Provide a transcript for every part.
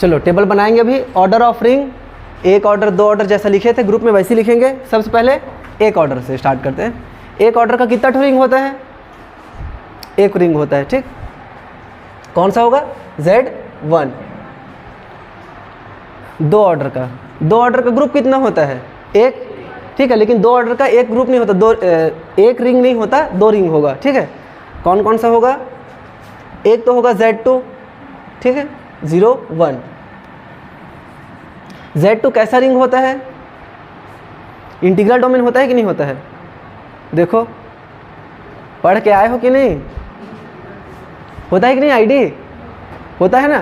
चलो टेबल बनाएंगे अभी। ऑर्डर ऑफ रिंग, एक ऑर्डर दो ऑर्डर जैसा लिखे थे ग्रुप में वैसे लिखेंगे। सबसे पहले एक ऑर्डर से स्टार्ट करते हैं। एक ऑर्डर का कितना रिंग होता है? एक रिंग होता है, ठीक। कौन सा होगा? Z1। दो ऑर्डर का ग्रुप कितना होता है? एक, ठीक है। लेकिन दो ऑर्डर का एक ग्रुप नहीं होता, एक रिंग नहीं होता, दो रिंग होगा, ठीक है। कौन कौन सा होगा? एक तो होगा Z2, ठीक है, 0 1। Z2 कैसा रिंग होता है? इंटीग्रल डोमेन होता है कि नहीं होता है? देखो पढ़ के आए हो कि नहीं? होता है कि नहीं? आईडी होता है ना,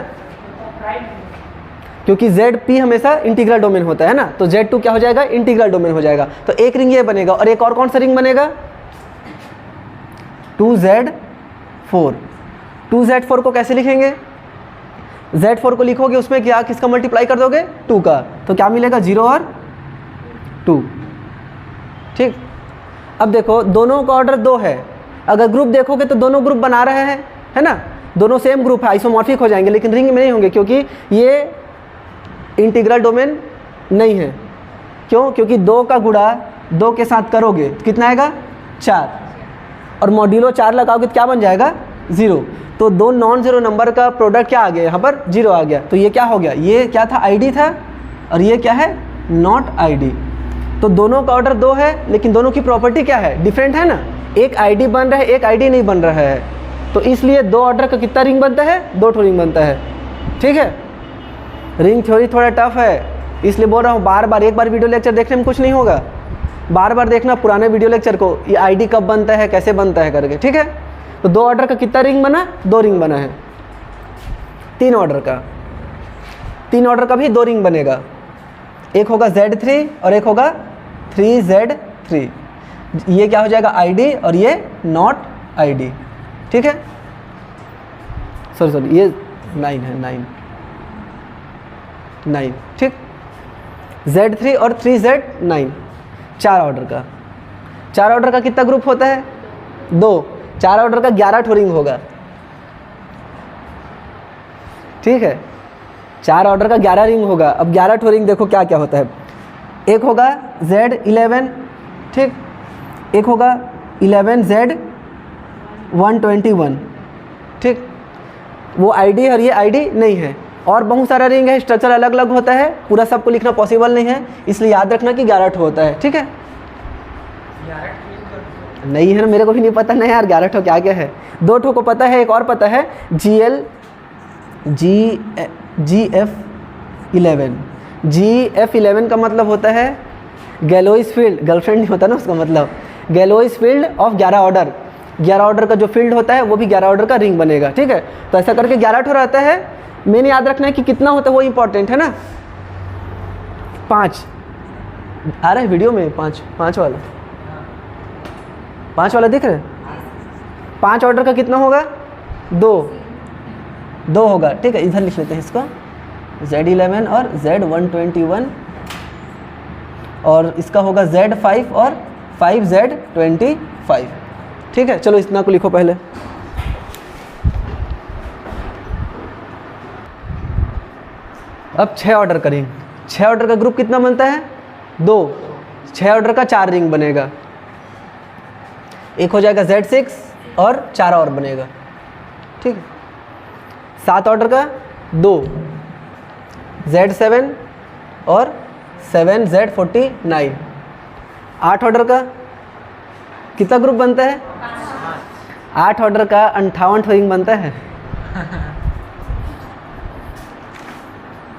क्योंकि ZP हमेशा इंटीग्रल डोमेन होता है ना, तो Z2 क्या हो जाएगा? इंटीग्रल डोमेन हो जाएगा। तो एक रिंग ये बनेगा, और एक और कौन सा रिंग बनेगा? 2Z4। 2Z4 को कैसे लिखेंगे? Z4 को लिखोगे उसमें क्या, किसका मल्टीप्लाई कर दोगे? 2 का, तो क्या मिलेगा? 0 और 2, ठीक। अब देखो दोनों का ऑर्डर 2 है। अगर ग्रुप देखोगे तो दोनों ग्रुप बना रहे हैं, है ना, दोनों सेम ग्रुप है, आइसोमॉर्फिक हो जाएंगे, लेकिन रिंग में नहीं होंगे क्योंकि ये इंटीग्रल डोमेन नहीं है। क्यों? क्योंकि 2 का गुणा 2 के साथ करोगे तो कितना आएगा? 4, और मॉड्यूलो 4 लगाओगे तो क्या बन जाएगा? 0। तो दो नॉन ज़ीरो नंबर का प्रोडक्ट क्या आ गया? यहाँ पर 0 आ गया। तो ये क्या हो गया? ये क्या था? आईडी था, और ये क्या है? Not ID. तो दोनों का ऑर्डर 2 है, लेकिन दोनों की प्रॉपर्टी क्या है? डिफरेंट है ना। एक आईडी बन रहा है, एक आईडी नहीं बन रहा है, तो इसलिए दो ऑर्डर का कितना रिंग बनता है? 2 रिंग बनता है, ठीक है। रिंग थ्योरी थोड़ा टफ है, इसलिए बोल रहा हूँ बार बार। एक बार वीडियो लेक्चर देखने में कुछ नहीं होगा, बार बार देखना पुराने वीडियो लेक्चर को, ये आईडी कब बनता है, कैसे बनता है करके, ठीक है। तो दो ऑर्डर का कितना रिंग बना? 2 रिंग बना है। तीन ऑर्डर का भी 2 रिंग बनेगा। एक होगा Z3 और एक होगा 3Z3। ये क्या हो जाएगा? आईडी, और ये नॉट आईडी, ठीक है। सॉरी ये 9 है, 9, ठीक। Z3 और 3Z9, 4 ऑर्डर का कितना ग्रुप होता है? 2। 4 ऑर्डर का 11 रिंग होगा, ठीक है। 4 ऑर्डर का 11 रिंग होगा। अब 11 रिंग देखो क्या क्या होता है। एक होगा Z11, ठीक। एक होगा 11Z121, ठीक। वो आईडी और ये आईडी नहीं है। और बहुत सारा रिंग है, स्ट्रक्चर अलग अलग होता है, पूरा सबको लिखना पॉसिबल नहीं है, इसलिए याद रखना कि 11 होता है, ठीक है। नहीं है ना, मेरे को भी नहीं पता ना यार 11 क्या क्या है। 2 को पता है, एक और पता है GF11। GF11 का मतलब होता है गैलोइस फील्ड, गर्लफ्रेंड नहीं होता ना उसका मतलब, गैलोइस फील्ड ऑफ 11 ऑर्डर। 11 ऑर्डर का जो फील्ड होता है वो भी 11 ऑर्डर का रिंग बनेगा, ठीक है। तो ऐसा करके 11 रहता है। मैंने याद रखना है कि कितना होता है वो इंपॉर्टेंट है ना। 5 आ रहा है वीडियो में, 5 वाला दिख रहा है। 5 ऑर्डर का कितना होगा? 2 होगा, ठीक है। इधर लिख लेते हैं इसको, Z11 और Z121, और इसका होगा Z5 और 5Z25, ठीक है। चलो इतना को लिखो पहले। अब 6 ऑर्डर का रिंग। 6 ऑर्डर का ग्रुप कितना बनता है? 2। 6 ऑर्डर का 4 रिंग बनेगा। एक हो जाएगा Z6 और 4 और बनेगा, ठीक है। 7 ऑर्डर का 2, Z7 और 7Z49। 8 ऑर्डर का कितना ग्रुप बनता है? 8 ऑर्डर का 58 रिंग बनता है।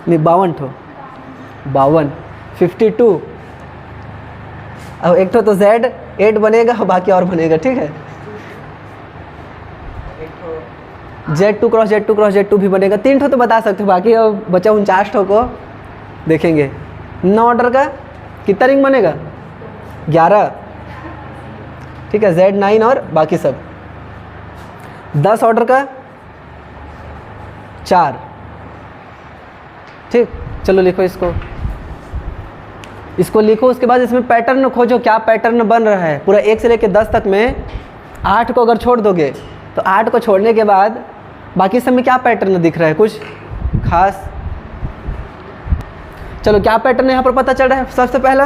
नहीं 52, 52। अब एक तो Z8 बनेगा, बाकी और बनेगा, ठीक है। Z2 क्रॉस Z2 भी बनेगा। 3 तो बता सकते हो, बाकी अब बचा 49 को देखेंगे। 9 ऑर्डर का कितना रिंग बनेगा? 11, ठीक है। Z9 और बाकी सब। 10 ऑर्डर का 4, ठीक। चलो लिखो इसको लिखो। उसके बाद इसमें पैटर्न खोजो, क्या पैटर्न बन रहा है। पूरा 1 से लेकर 10 तक में 8 को अगर छोड़ दोगे तो 8 को छोड़ने के बाद बाकी सब में क्या पैटर्न दिख रहा है? कुछ खास चलो क्या पैटर्न यहाँ पर पता चल रहा है? सबसे पहला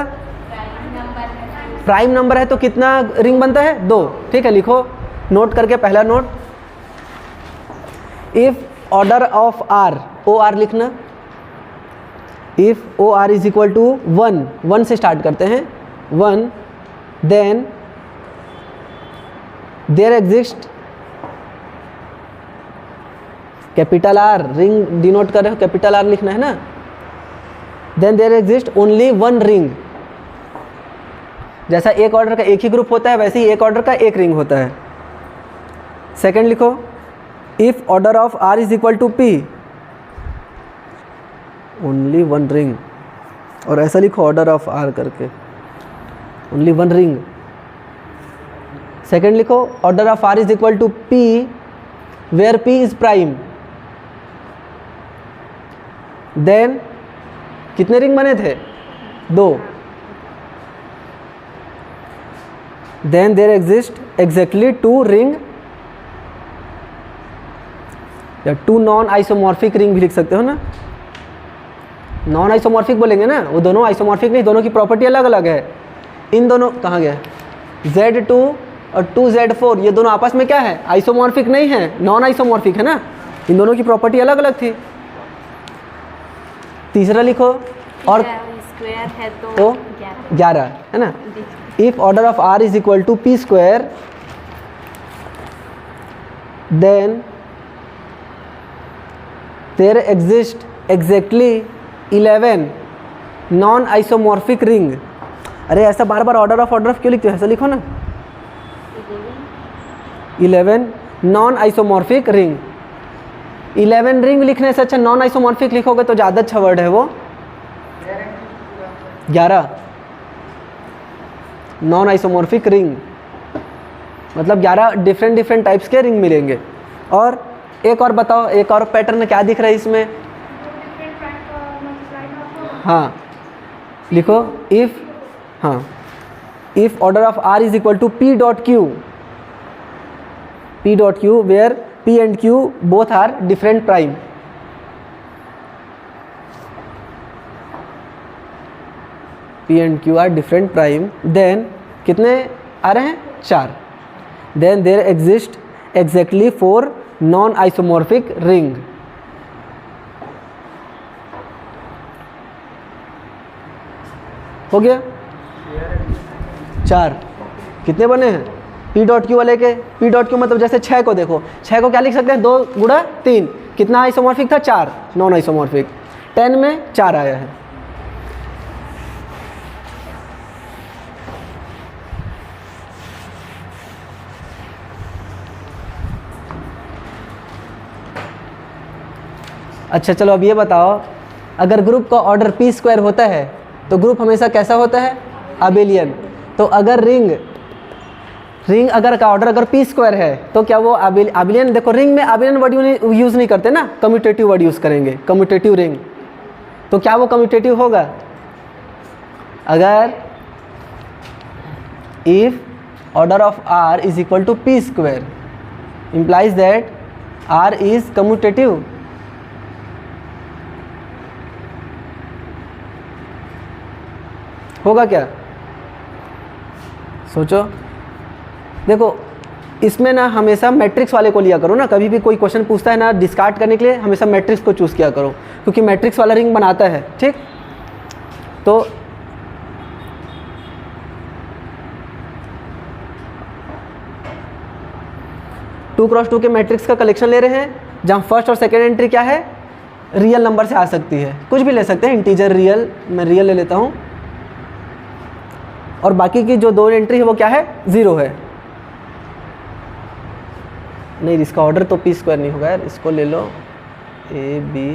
प्राइम नंबर है तो कितना रिंग बनता है? 2। ठीक है, लिखो नोट करके पहला note, if order of R, O R लिखना, if O R is equal to 1 से स्टार्ट करते हैं 1, then there exist capital R, ring denote कर रहे हो कैपिटल आर लिखना है ना, then there exist only 1 ring. जैसा एक ऑर्डर का एक ही ग्रुप होता है वैसे ही एक ऑर्डर का एक रिंग होता है। सेकंड लिखो, if order of R is equal to P, only 1 ring, और ऐसा लिखो ऑर्डर ऑफ आर करके, ओनली 1 रिंग। सेकंड लिखो, order of R is equal to P where P is prime, then कितने रिंग बने थे? 2। Then there exist exactly 2 ring या 2 non isomorphic ring भी लिख सकते हो ना, नॉन आइसोमॉर्फिक बोलेंगे ना, वो दोनों आइसोमॉर्फिक नहीं, दोनों की प्रॉपर्टी अलग अलग है। इन दोनों कहाँ गया? Z2 और 2Z4 ये दोनों आपस में क्या है? आइसोमॉर्फिक नहीं है, नॉन आइसोमॉर्फिक है ना, इन दोनों की प्रॉपर्टी अलग अलग थी। तीसरा लिखो, और स्क्वायर है तो 11 है ना। If order of R is equal to P square, then there exist exactly 11 non isomorphic ring. अरे ऐसा बार बार ऑर्डर ऑफ क्यों लिखते हो? ऐसा लिखो ना, 11 नॉन आइसोमॉर्फिक रिंग। 11 रिंग लिखने से अच्छा नॉन आइसोमॉर्फिक लिखोगे तो ज़्यादा अच्छा वर्ड है वो। 11 नॉन आइसोमॉर्फिक रिंग मतलब 11 डिफरेंट टाइप्स के रिंग मिलेंगे। और एक और बताओ, एक और पैटर्न क्या दिख रहा है इसमें? हाँ लिखो, if order of R is equal to P dot Q where P and Q both are different prime. P and Q are different prime, then कितने आ रहे हैं? 4। Then there exist exactly 4 non-isomorphic ring। हो गया? 4 कितने बने हैं? P dot Q वाले के, P डॉट क्यू मतलब जैसे 6 को देखो, 6 को क्या लिख सकते हैं? 2 गुणा 3, कितना आइसोमॉर्फिक था? 4 नॉन आइसोमॉर्फिक। 10 में 4 आया है। अच्छा चलो अब ये बताओ, अगर ग्रुप का ऑर्डर पी स्क्वायर होता है तो ग्रुप हमेशा कैसा होता है? अबेलियन। तो अगर रिंग अगर का ऑर्डर अगर पी स्क्वायर है तो क्या वो अबेलियन? देखो रिंग में अबेलियन वर्ड यूज़ नहीं करते ना, कम्यूटेटिव वर्ड यूज़ करेंगे, कम्यूटेटिव रिंग। तो क्या वो कम्यूटेटिव होगा? अगर if order of R is equal to P square implies that R is commutative. होगा क्या? सोचो। देखो इसमें ना हमेशा मैट्रिक्स वाले को लिया करो ना, कभी भी कोई क्वेश्चन पूछता है ना डिस्कार्ड करने के लिए हमेशा मैट्रिक्स को चूज़ किया करो, क्योंकि मैट्रिक्स वाला रिंग बनाता है। ठीक, तो टू क्रॉस टू के मैट्रिक्स का कलेक्शन ले रहे हैं, जहाँ फर्स्ट और सेकेंड एंट्री क्या है? रियल नंबर से आ सकती है, कुछ भी ले सकते हैं, इंटीजर, रियल। मैं रियल ले लेता हूँ, और बाकी की जो 2 एंट्री है वो क्या है? 0 है। नहीं, इसका ऑर्डर तो पी स्क्वायर नहीं होगा यार, इसको ले लो, A B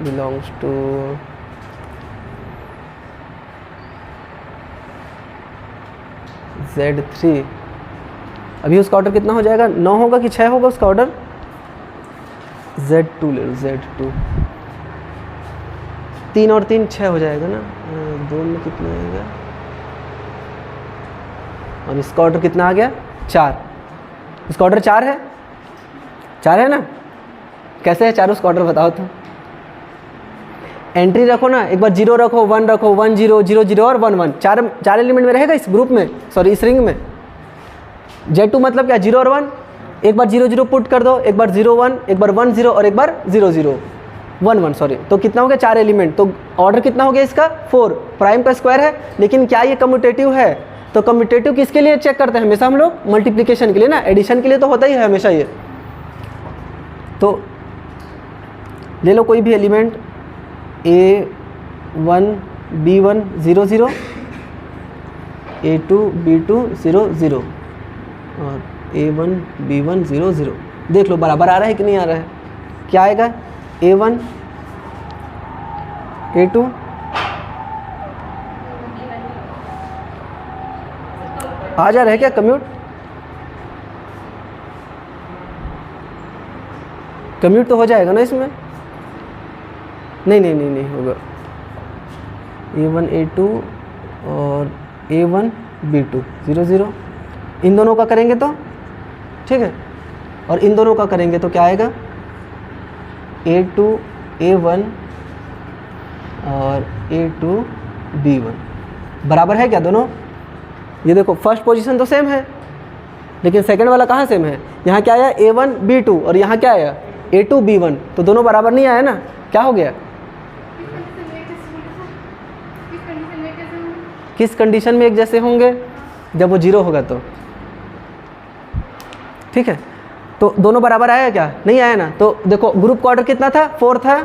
belongs to Z3। अभी उसका ऑर्डर कितना हो जाएगा? 9 होगा कि 6 होगा उसका ऑर्डर? Z2 ले लो, Z2। 3 और 3 6 हो जाएगा ना, 2 में कितना आएगा? और इसका ऑर्डर कितना आ गया? 4। इसका ऑर्डर 4 है, 4 है ना? कैसे है 4 उसका ऑर्डर बताओ तो। एंट्री रखो ना, एक बार 0 रखो, 1 रखो, 1 0 0 0 और 1 1, चार एलिमेंट में रहेगा इस ग्रुप में, सॉरी इस रिंग में। Z2 मतलब क्या, 0 और 1, एक बार 0 0 पुट कर दो, एक बार 0 1, एक बार 1 0 और एक बार 0 0 1 1 सॉरी। तो कितना हो गया, 4 एलिमेंट। तो ऑर्डर कितना हो गया इसका, 4। प्राइम का स्क्वायर है, लेकिन क्या ये कम्यूटेटिव है? तो कम्यूटेटिव किसके लिए चेक करते हैं हमेशा हम लोग, मल्टीप्लिकेशन के लिए ना, एडिशन के लिए तो होता ही है हमेशा ये। तो ले लो कोई भी element A1 B1 0 0, A2 B2 0 0 और A1 B1 0 0। देख लो बराबर आ रहा है कि नहीं आ रहा है। क्या आएगा, A1 A2 आ जा रहा है क्या कम्यूट? कम्यूट तो हो जाएगा ना इसमें? नहीं होगा। A1 A2 और A1 B2 0 0, इन दोनों का करेंगे तो ठीक है, और इन दोनों का करेंगे तो क्या आएगा, A2 A1 और A2 B1 बराबर है क्या दोनों? ये देखो फर्स्ट पोजीशन तो सेम है, लेकिन सेकंड वाला कहाँ सेम है, यहाँ क्या आया A1 B2 और यहाँ क्या आया A2 B1, तो दोनों बराबर नहीं आया ना, क्या हो गया? किस कंडीशन में एक जैसे होंगे, जब वो 0 होगा तो, ठीक है। तो दोनों बराबर आया क्या, नहीं आया ना। तो देखो ग्रुप का ऑर्डर कितना था, 4 था,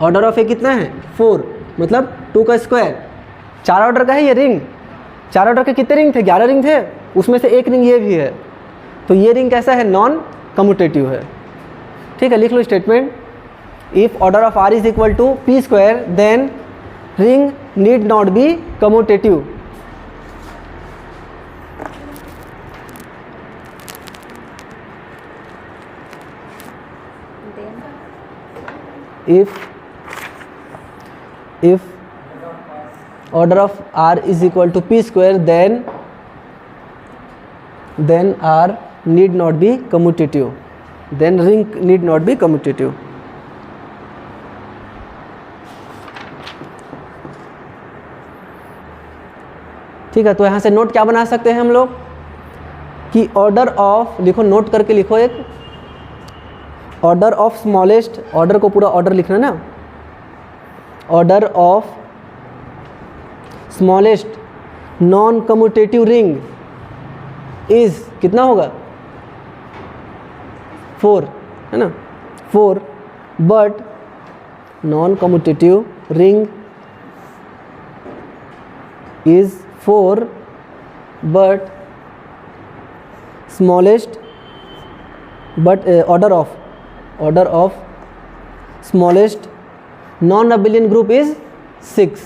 ऑर्डर ऑफ ए कितना है 4, मतलब 2 का स्क्वायर। 4 ऑर्डर का है ये रिंग, 4 ऑर्डर के कितने रिंग थे, 11 रिंग थे, उसमें से एक रिंग ये भी है। तो ये रिंग कैसा है, नॉन कम्यूटेटिव है, ठीक है। लिख लो statement, if order of R is equal to P square then ring need not be commutative. if order of R is equal to P square then R need not be commutative, then ring need not be commutative। ठीक है। तो यहाँ से note क्या बना सकते हैं हम लोग कि ऑर्डर ऑफ, लिखो नोट करके लिखो, एक ऑर्डर ऑफ स्मॉलेस्ट, ऑर्डर को पूरा ऑर्डर लिखना ना, order of smallest non commutative ring is कितना होगा, 4 है ना, 4, but non commutative ring is 4 but smallest but order of smallest non-abelian group is 6।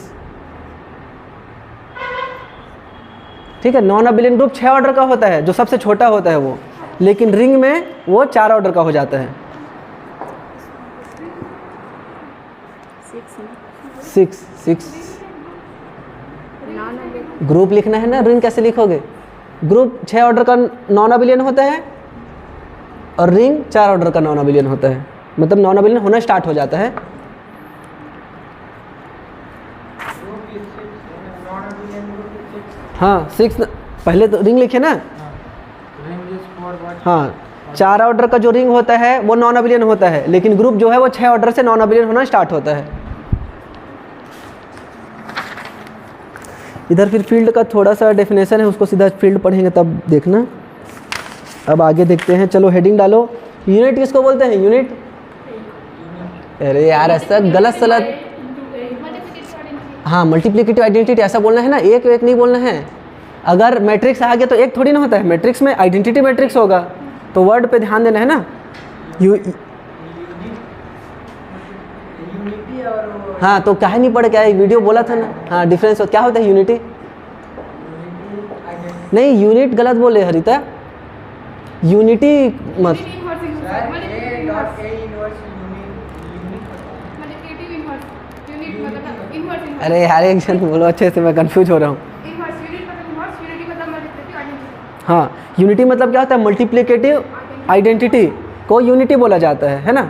ठीक है। नॉन अबिलियन ग्रुप 6 ऑर्डर का होता है, जो सबसे छोटा होता है वो, लेकिन रिंग में वो 4 ऑर्डर का हो जाता है। 6 ग्रुप लिखना है ना, रिंग कैसे लिखोगे, ग्रुप 6 ऑर्डर का नॉन अबिलियन होता है और रिंग 4 ऑर्डर का नॉन अबिलियन होता है, मतलब नॉन अबिलियन होना स्टार्ट हो जाता है। हाँ 6 पहले तो रिंग लिखे ना, हाँ 4 ऑर्डर का जो रिंग होता है वो नॉन अबिलियन होता है, लेकिन ग्रुप जो है वो 6 ऑर्डर से नॉन अबिलियन होना स्टार्ट होता है। इधर फिर फील्ड का थोड़ा सा डेफिनेशन है, उसको सीधा फील्ड पढ़ेंगे तब देखना। अब आगे देखते हैं, चलो हेडिंग डालो। यूनिट किसको बोलते हैं, यूनिट? अरे यार ऐसा गलत सलत, हाँ मल्टीप्लिकेटिव आइडेंटिटी ऐसा बोलना है ना, एक एक नहीं बोलना है। अगर मैट्रिक्स आ गया तो एक थोड़ी ना होता है, मैट्रिक्स में आइडेंटिटी मैट्रिक्स होगा, तो वर्ड पे ध्यान देना है ना। हाँ तो क्या नहीं पढ़े, क्या वीडियो बोला था ना, हाँ डिफरेंस क्या होता है यूनिटी, नहीं यूनिट गलत बोले हरिता, यूनिटी मत, अरे यार एक जन बोलो अच्छे से, मैं कंफ्यूज हो रहा हूँ। हाँ यूनिटी मतलब क्या होता है, मल्टीप्लिकेटिव आइडेंटिटी को यूनिटी बोला जाता है ना,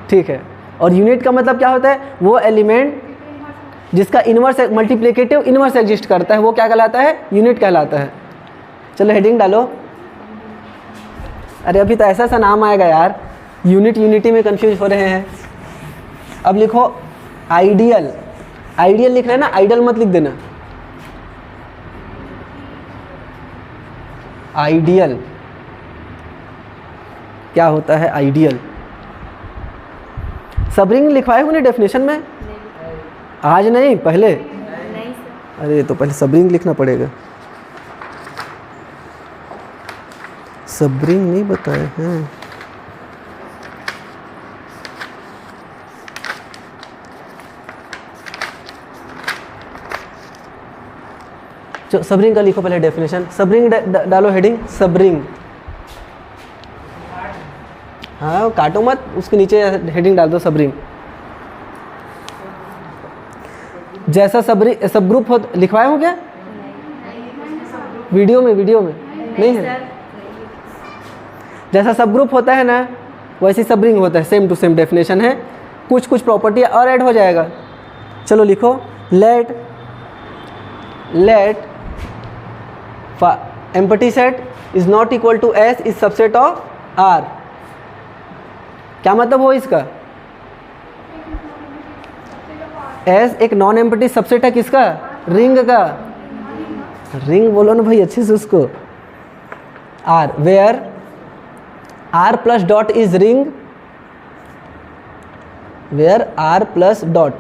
ठीक है। और यूनिट का मतलब क्या होता है, वो एलिमेंट जिसका इन्वर्स मल्टीप्लिकेटिव इन्वर्स एग्जिस्ट करता है वो क्या कहलाता है, यूनिट कहलाता है। चलो हेडिंग डालो। अरे अभी तो ऐसा सा नाम आएगा यार, यूनिट यूनिटी में कंफ्यूज हो रहे हैं। अब लिखो आइडियल, आइडियल लिख रहे हैं ना, आइडल मत लिख देना। आइडियल क्या होता है, आइडियल सब रिंग लिखवाए हो ना डेफिनेशन में? आज नहीं, पहले? नहीं सर। अरे तो पहले सब रिंग लिखना पड़ेगा, सब रिंग नहीं बताए हैं। सब रिंग का लिखो पहले डेफिनेशन, सब रिंग डालो हेडिंग, सब रिंग। हाँ काटो मत, उसके नीचे हेडिंग डाल दो सब रिंग। जैसा सब ग्रुप हो लिखवाए हो क्या? वीडियो में नहीं है। जैसा सब ग्रुप होता है ना वैसे सब रिंग होता है, सेम टू सेम डेफिनेशन है, कुछ कुछ प्रॉपर्टी और ऐड हो जाएगा। चलो लिखो let empty set is not equal to S is subset of R. क्या मतलब हो इसका? एस एक नॉन एम्प्टी सबसेट है किसका? रिंग का। रिंग बोलो ना भाई अच्छे से उसको। R where R plus dot is ring, where R plus dot,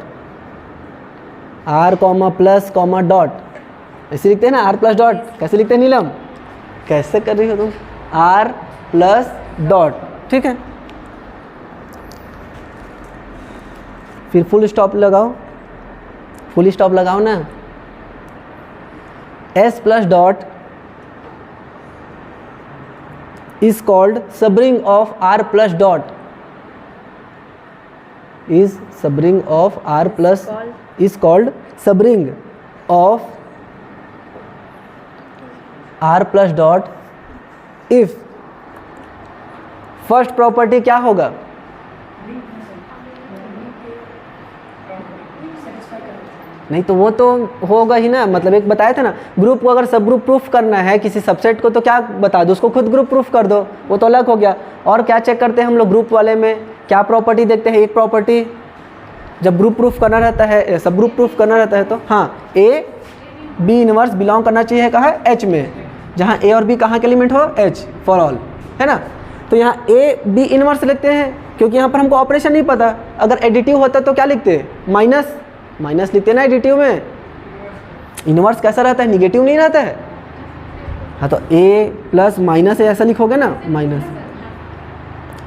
R comma plus comma dot, ऐसे लिखते हैं ना आर प्लस डॉट। कैसे लिखते हैं नीलम? कैसे कर रही हो तुम? आर प्लस डॉट, ठीक है। फिर फुल स्टॉप लगाओ, फुल स्टॉप लगाओ ना। S plus dot is called subring of R plus dot, is subring of R plus is called subring of R plus dot if first property क्या होगा? नहीं तो वो तो होगा ही ना, मतलब एक बताया था ना, ग्रुप को अगर सब ग्रुप प्रूफ करना है किसी सबसेट को तो क्या बता दो, उसको खुद ग्रुप प्रूफ कर दो, वो तो अलग हो गया। और क्या चेक करते हैं हम लोग ग्रुप वाले में, क्या प्रॉपर्टी देखते हैं? एक प्रॉपर्टी जब ग्रुप प्रूफ करना रहता है, सब ग्रुप प्रूफ करना रहता है तो हाँ ए बी इनवर्स बिलोंग करना चाहिए कहाँ? एच में, जहाँ ए और बी कहाँ के एलिमेंट हो? एच फॉर ऑल, है ना। तो यहाँ ए बी इनवर्स लिखते हैं क्योंकि यहाँ पर हमको ऑपरेशन नहीं पता। अगर एडिटिव होता तो क्या लिखते? माइनस, माइनस लिखते हैं ना एडिटिव में। इनवर्स कैसा रहता है? निगेटिव नहीं रहता है। हाँ तो ए प्लस माइनस ए ऐसा लिखोगे ना, माइनस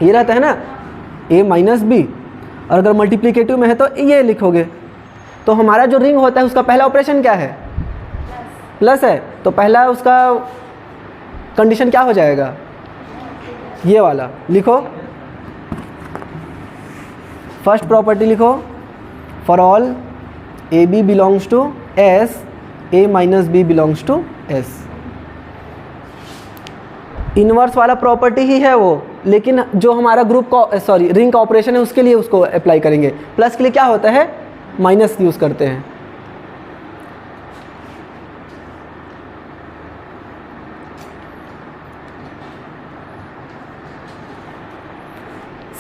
ये रहता है ना, ए माइनस बी। और अगर मल्टीप्लिकेटिव में है तो ये लिखोगे। तो हमारा जो रिंग होता है उसका पहला ऑपरेशन क्या है? प्लस है। तो पहला उसका कंडीशन क्या हो जाएगा? ये वाला लिखो, फर्स्ट प्रॉपर्टी लिखो, for all A B belongs to S, A minus B belongs to S. Inverse वाला प्रॉपर्टी ही है वो, लेकिन जो हमारा ग्रुप का सॉरी रिंग का ऑपरेशन है उसके लिए उसको अप्लाई करेंगे। प्लस के लिए क्या होता है? माइनस यूज़ करते हैं।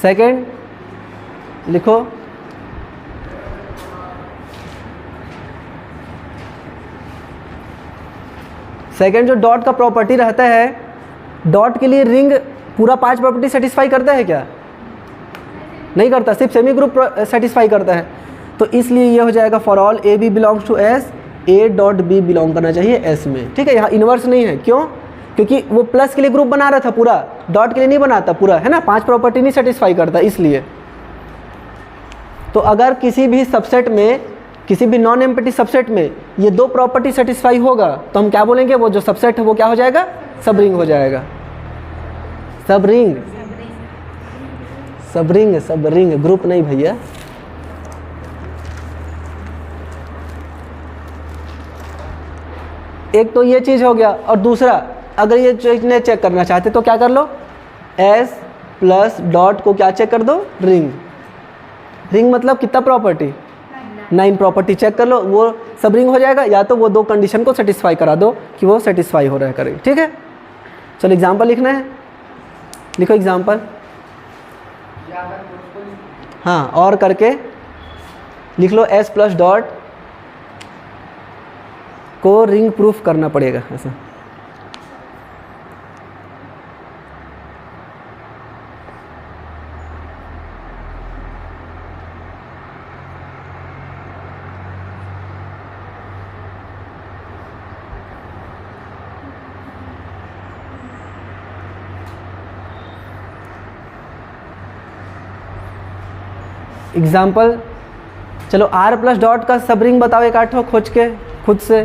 सेकेंड लिखो, सेकेंड जो डॉट का प्रॉपर्टी रहता है, डॉट के लिए रिंग पूरा 5 प्रॉपर्टी सेटिस्फाई करता है क्या? नहीं करता, सिर्फ सेमी ग्रुप सेटिस्फाई करता है। तो इसलिए ये हो जाएगा for all A B belongs to S, A dot B belong करना चाहिए एस में, ठीक है। यहाँ इनवर्स नहीं है, क्यों? क्योंकि वो प्लस के लिए ग्रुप बना रहा था पूरा, डॉट के लिए नहीं बनाता पूरा, है ना। 5 प्रॉपर्टी नहीं सेटिस्फाई करता इसलिए। तो अगर किसी भी सबसेट में, किसी भी नॉन एम्प्टी सबसेट में ये 2 प्रॉपर्टी सेटिस्फाई होगा तो हम क्या बोलेंगे? वो जो सबसेट है वो क्या हो जाएगा? सब रिंग हो जाएगा। सब रिंग, सब रिंग, सब रिंग, ग्रुप नहीं भैया। एक तो ये चीज़ हो गया। और दूसरा, अगर ये चीज़ ने चेक करना चाहते तो क्या कर लो? एस प्लस डॉट को क्या चेक कर दो? रिंग। रिंग मतलब कितना प्रॉपर्टी, 9 प्रॉपर्टी चेक कर लो, वो सब रिंग हो जाएगा, या तो वो 2 कंडीशन को सेटिस्फाई करा दो कि वो सेटिस्फाई हो रहा है करें, ठीक है। चलो एग्जाम्पल लिखना है, लिखो एग्जाम्पल। हाँ, और करके लिख लो S प्लस डॉट को रिंग प्रूफ करना पड़ेगा ऐसा। एग्जाम्पल, चलो R प्लस डॉट का सब रिंग बताओ एक आठों खोज के खुद से।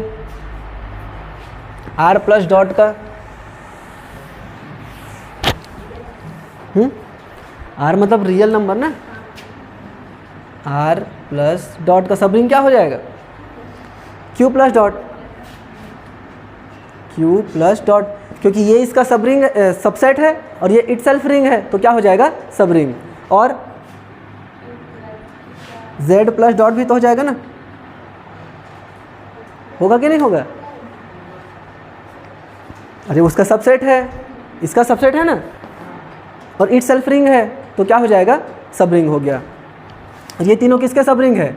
R प्लस डॉट का R मतलब रियल नंबर ना, R प्लस डॉट का सब रिंग क्या हो जाएगा, Q plus dot, Q plus dot, क्योंकि ये इसका सब रिंग सबसेट है और ये इटसेल्फ रिंग है तो क्या हो जाएगा सब रिंग। और Z प्लस डॉट भी तो हो जाएगा ना, होगा कि नहीं होगा, अरे उसका सबसेट है, इसका सबसेट है ना, और इट सेल्फ रिंग है तो क्या हो जाएगा सब रिंग हो गया। ये तीनों किसके सब रिंग है,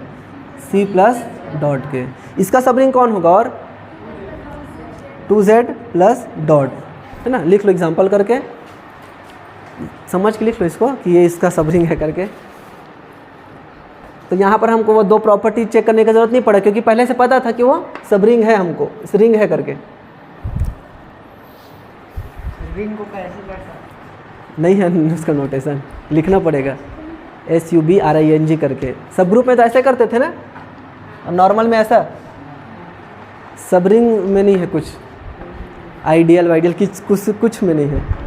C प्लस डॉट के। इसका सब रिंग कौन होगा, और 2Z प्लस डॉट, है ना। लिख लो एग्जांपल करके, समझ के लिख लो इसको कि ये इसका सब रिंग है करके। तो यहाँ पर हमको वो 2 प्रॉपर्टी चेक करने की ज़रूरत नहीं पड़ा, क्योंकि पहले से पता था कि वो सब रिंग है, हमको रिंग है करके। रिंग को कैसे कर सकते नहीं है उसका नोटेशन, लिखना पड़ेगा SUBRING करके। सब ग्रुप में तो ऐसे करते थे ना, और नॉर्मल में ऐसा सब रिंग में नहीं है कुछ, आइडियल वाइडियल कुछ में नहीं है।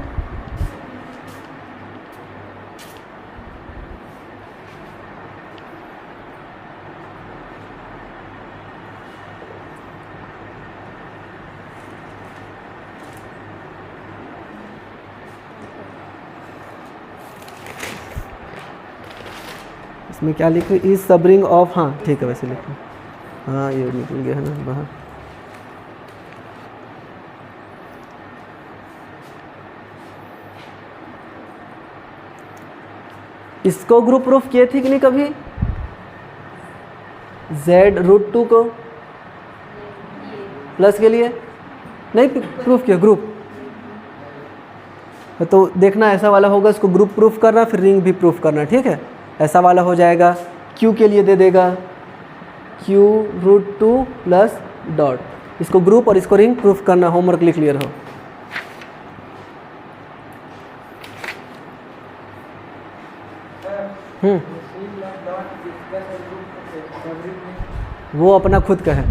इसमें क्या लिखो, इज सब रिंग ऑफ, हाँ ठीक है वैसे लिखो, हाँ ये निकल गया है ना बाहर। इसको ग्रुप प्रूफ किए थे कि नहीं कभी, Z√2 को प्लस के लिए नहीं प्रूफ किया, ग्रुप तो देखना ऐसा वाला होगा, इसको ग्रुप प्रूफ करना फिर रिंग भी प्रूफ करना, ठीक है। ऐसा वाला हो जाएगा, Q के लिए दे देगा Q√2 प्लस डॉट, इसको ग्रुप और इसको रिंग प्रूफ करना, होमवर्क लिख क्लियर हो। वो अपना खुद का है,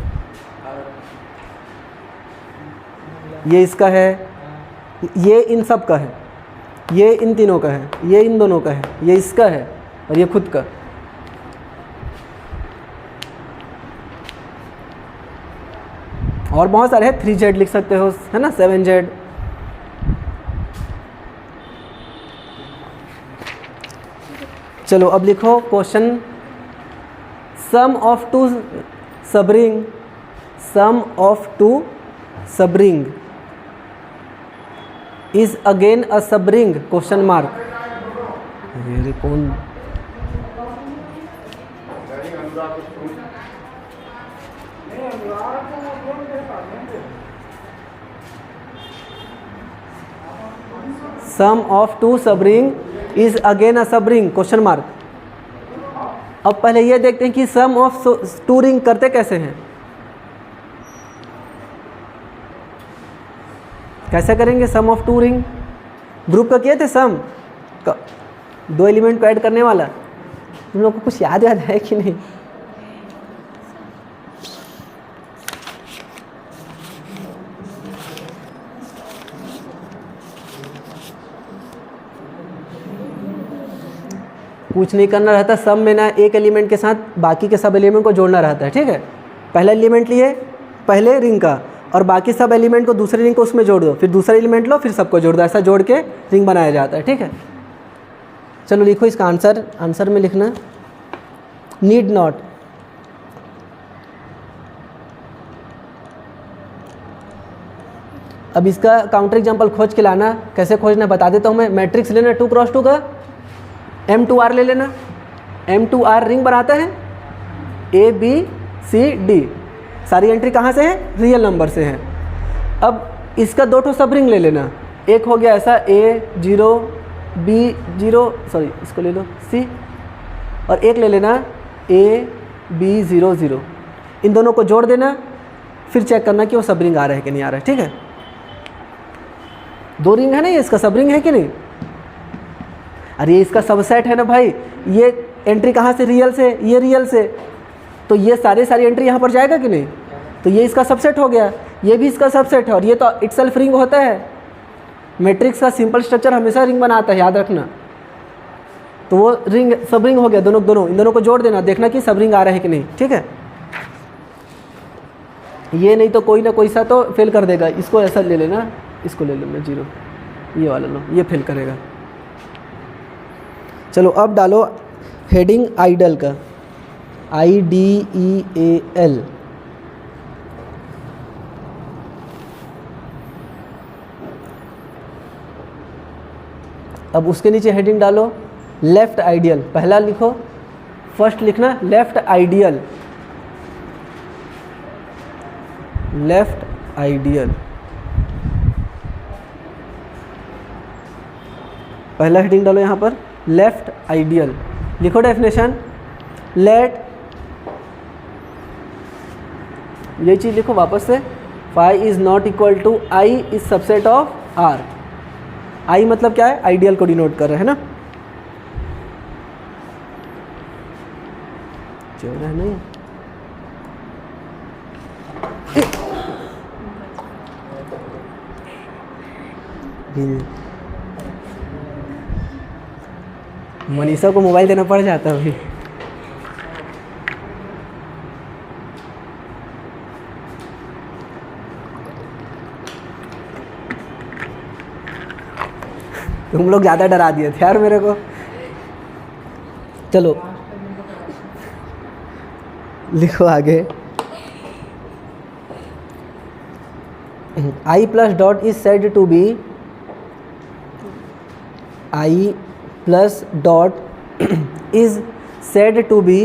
ये इसका है, ये इन सब का है, ये इन तीनों का है, ये इन दोनों का है, ये इसका है और ये खुद का। और बहुत सारे हैं, 3Z लिख सकते हो, है ना, 7Z। चलो अब लिखो question, sum of two subring, sum of two subring is again a subring question mark. ये कौन, sum of two subring is again a subring question mark. अब पहले ये देखते हैं कि सम ऑफ टू रिंग करते कैसे हैं, कैसे करेंगे सम ऑफ टू रिंग। ग्रुप का किए थे सम, 2 एलिमेंट को ऐड करने वाला, तुम लोग को कुछ याद है कि नहीं। कुछ नहीं करना रहता, सम में ना एक एलिमेंट के साथ बाकी के सब एलिमेंट को जोड़ना रहता है, ठीक है। पहला एलिमेंट लिए पहले रिंग का और बाकी सब एलिमेंट को दूसरे रिंग को उसमें जोड़ दो, फिर दूसरा एलिमेंट लो फिर सबको जोड़ दो, ऐसा जोड़ के रिंग बनाया जाता है, ठीक है। चलो लिखो इसका आंसर, आंसर में लिखना नीड नॉट। अब इसका काउंटर एग्जाम्पल खोज के लाना, कैसे खोजना बता देता हूँ मैं। मैट्रिक्स लेना 2x2 का, M2R ले लेना। M2R रिंग बनाता है ABCD, सारी एंट्री कहाँ से है? रियल नंबर से है। अब इसका 2 ठो सब रिंग ले लेना, एक हो गया ऐसा A0 B0, सॉरी इसको ले लो C, और एक ले लेना AB00। इन दोनों को जोड़ देना, फिर चेक करना कि वो सब रिंग आ रहा है कि नहीं आ रहा है। ठीक है, 2 रिंग है ना, ये इसका सब रिंग है कि नहीं? अरे ये इसका सबसेट है ना भाई, ये एंट्री कहाँ से? रियल से, ये रियल से, तो ये सारी एंट्री यहाँ पर जाएगा कि नहीं? तो ये इसका सबसेट हो गया, ये भी इसका सबसेट है, और ये तो इटसेल्फ रिंग होता है। मैट्रिक्स का सिंपल स्ट्रक्चर हमेशा रिंग बनाता है, याद रखना। तो वो रिंग सब रिंग हो गया, दोनों इन दोनों को जोड़ देना, देखना कि सब रिंग आ रहा है कि नहीं। ठीक है, ये नहीं तो कोई ना कोई सा तो फेल कर देगा। इसको ऐसा ले लेना, इसको ले लेना 0, ये वाला लो, ये फेल करेगा। चलो अब डालो हेडिंग आइडल का, IDEAL। अब उसके नीचे हेडिंग डालो लेफ्ट आइडियल। पहला लिखो, फर्स्ट लिखना लेफ्ट आइडियल, लेफ्ट आइडियल। पहला हेडिंग डालो यहाँ पर लेफ्ट आइडियल। लिखो डेफिनेशन, लेट, ये चीज़ लिखो वापस से, phi is not equal to I is subset of R. I मतलब क्या है? आइडियल को डिनोट कर रहे हैं ना। चल रहा है नहीं, मनीषा को मोबाइल देना पड़ जाता है अभी। तुम लोग ज़्यादा डरा दिए थे यार मेरे को। चलो लिखो आगे, I plus dot is said to be, I plus dot is said to be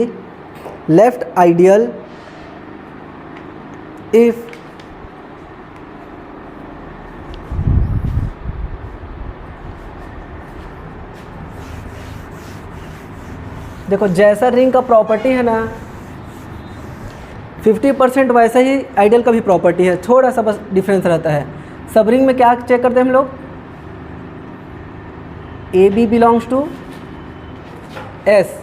left ideal if देखो जैसा रिंग का प्रॉपर्टी है ना 50% वैसा ही आइडियल का भी प्रॉपर्टी है, थोड़ा सा बस डिफरेंस रहता है। सब रिंग में क्या चेक करते हैं हम लोग? A B belongs to S,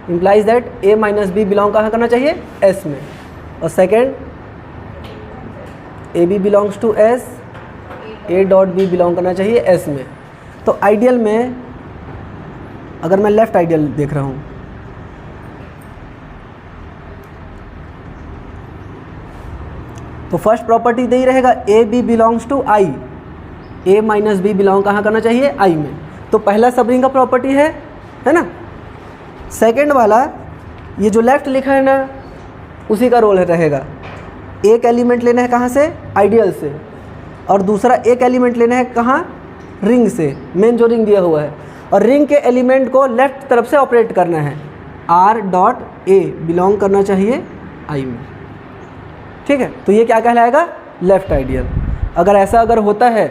implies that A minus B belong कहाँ करना चाहिए? एस में। और second, A B belongs to S, A dot B belong करना चाहिए एस में। तो आइडियल में अगर मैं लेफ्ट आइडियल देख रहा हूँ, तो फर्स्ट प्रॉपर्टी दे ही रहेगा A B belongs to I, A minus B belong कहाँ करना चाहिए? आई में। तो पहला सब रिंग का प्रॉपर्टी है ना। सेकंड वाला ये जो लेफ्ट लिखा है ना, उसी का रोल रहेगा। एक एलिमेंट लेना है कहाँ से? आइडियल से, और दूसरा एक एलिमेंट लेना है कहाँ? रिंग से, मेन जो रिंग दिया हुआ है। और रिंग के एलिमेंट को लेफ्ट तरफ से ऑपरेट करना है। आर डॉट ए बिलोंग करना चाहिए आई में। ठीक है, तो ये क्या कहलाएगा? Left ideal. अगर ऐसा होता है,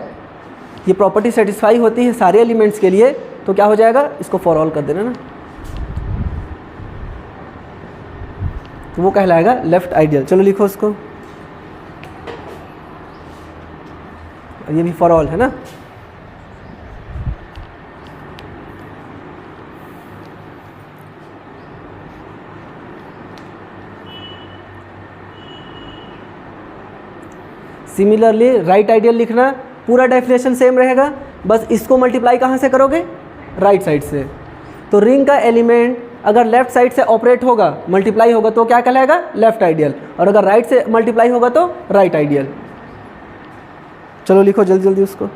ये प्रॉपर्टी सेटिस्फाई होती है सारे एलिमेंट्स के लिए, तो क्या हो जाएगा? इसको फॉर ऑल कर देना ना, तो वो कहलाएगा लेफ्ट आइडियल। चलो लिखो उसको, ये भी फॉर ऑल है ना। सिमिलरली राइट आइडियल लिखना, पूरा डेफिनेशन सेम रहेगा, बस इसको मल्टीप्लाई कहाँ से करोगे? राइट साइड से। तो रिंग का एलिमेंट अगर लेफ्ट साइड से ऑपरेट होगा, मल्टीप्लाई होगा, तो क्या कहलाएगा? Left ideal. और अगर राइट से मल्टीप्लाई होगा तो राइट आइडियल। चलो लिखो जल्दी जल्दी उसको।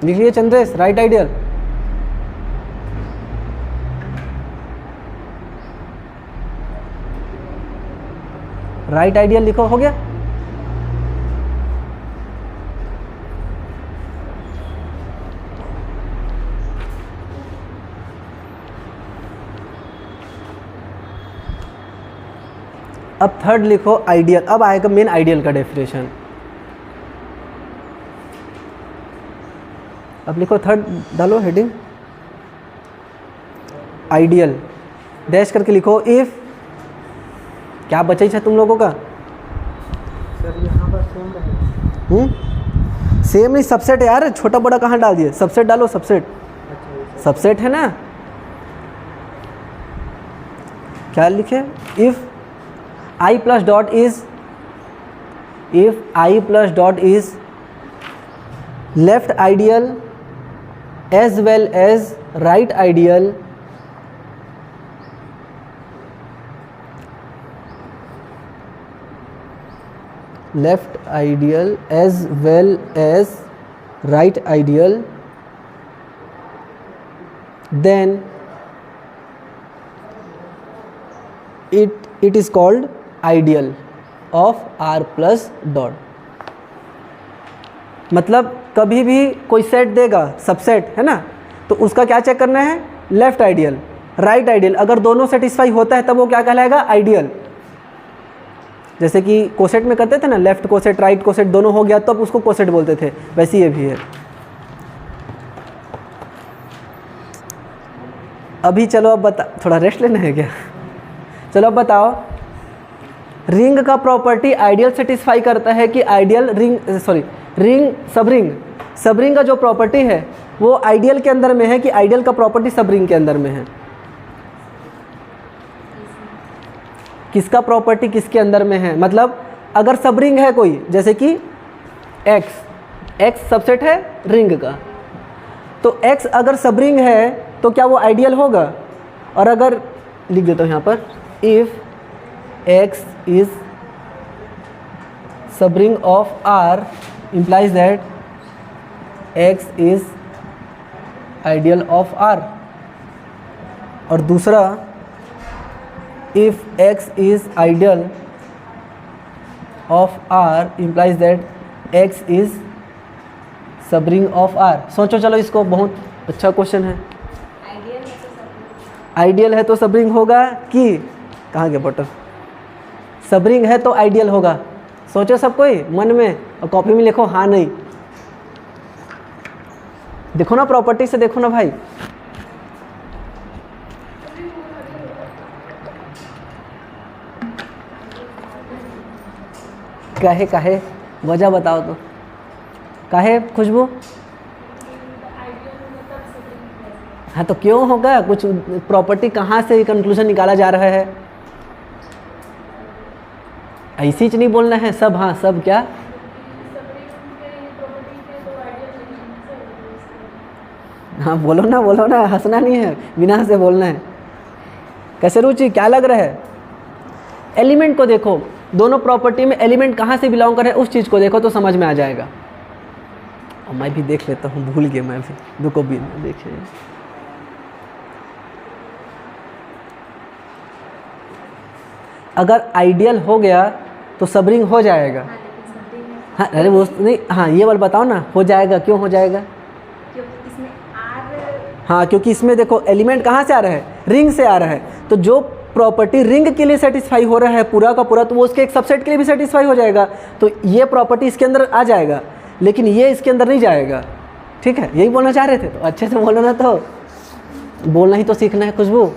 लिखिए Chandresh, right ideal. Right ideal लिखो, हो गया। अब थर्ड लिखो आइडियल। अब आएगा मेन आइडियल का डेफिनेशन। अब लिखो थर्ड, डालो हेडिंग आइडियल, डैश करके लिखो इफ, क्या बचे है तुम लोगों का? सर यहाँ पर सेम रहेगा। सेम नहीं, सबसेट है यार, छोटा बड़ा कहाँ डाल दिए, सबसेट डालो, सबसेट। अच्छा, सबसेट है ना। क्या लिखे? If I plus dot is, if I plus dot is left ideal as well as right ideal, left ideal as well as right ideal, then it is called ideal of R plus dot. मतलब कभी भी कोई set देगा, subset है ना, तो उसका क्या चेक करना है? Left ideal, right ideal. अगर दोनों सेटिस्फाई होता है तब वो क्या कहलाएगा? आइडियल। जैसे कि कोसेट में करते थे ना, लेफ्ट कोसेट राइट कोसेट दोनों हो गया तब उसको कोसेट बोलते थे, वैसे ये भी है। अभी चलो अब बता, थोड़ा रेस्ट लेना है क्या? चलो अब बताओ, रिंग का प्रॉपर्टी आइडियल सेटिस्फाई करता है कि आइडियल रिंग, सॉरी रिंग, सब रिंग का जो प्रॉपर्टी है वो आइडियल के अंदर में है कि आइडियल का प्रॉपर्टी सब रिंग के अंदर में है? किसका प्रॉपर्टी किसके अंदर में है? मतलब अगर सब रिंग है कोई, जैसे कि x सबसेट है रिंग का, तो x अगर सब रिंग है तो क्या वो आइडियल होगा? और अगर लिख देता हूँ यहाँ पर, if x is subring of R implies that x is ideal of R। और दूसरा, if x is ideal of R implies that x is subring of R। सोचो चलो इसको, बहुत अच्छा क्वेश्चन है। आइडियल है तो सबरिंग होगा कि, कहाँ गया बटन? सबरिंग है तो आइडियल होगा। सोचो सब कोई मन में, और कॉपी में लिखो हाँ नहीं। देखो ना प्रॉपर्टी से, देखो ना भाई। काहे वजह बताओ तो, काहे खुशबू? हाँ तो क्यों होगा? कुछ प्रॉपर्टी कहाँ से कंक्लूजन निकाला जा रहा है? ऐसी नहीं बोलना है सब, हाँ सब क्या? हाँ बोलो ना, हंसना नहीं है, बिना से बोलना है। कैसे रुचि, क्या लग रहा है? एलिमेंट को देखो, दोनों प्रॉपर्टी में एलिमेंट कहाँ से बिलोंग कर रहे हैं उस चीज़ को देखो तो समझ में आ जाएगा। और मैं भी देख लेता हूँ, भूल गया मैं भी, रुको भी देखिए। अगर आइडियल हो गया तो सबरिंग हो जाएगा। हाँ अरे वो नहीं, हाँ ये वाला बताओ ना, हो जाएगा क्यों हो जाएगा? क्योंकि इसमें R, हाँ क्योंकि इसमें देखो एलिमेंट कहाँ से आ रहा है? रिंग से आ रहा है। तो जो प्रॉपर्टी रिंग के लिए सेटिस्फाई हो रहा है पूरा का पूरा, तो वो उसके एक सबसेट के लिए भी सेटिस्फाई हो जाएगा। तो ये प्रॉपर्टी इसके अंदर आ जाएगा, लेकिन ये इसके अंदर नहीं जाएगा। ठीक है, यही बोलना चाह रहे थे, तो अच्छे से बोलो ना, तो बोलना ही तो सीखना है खुशबू,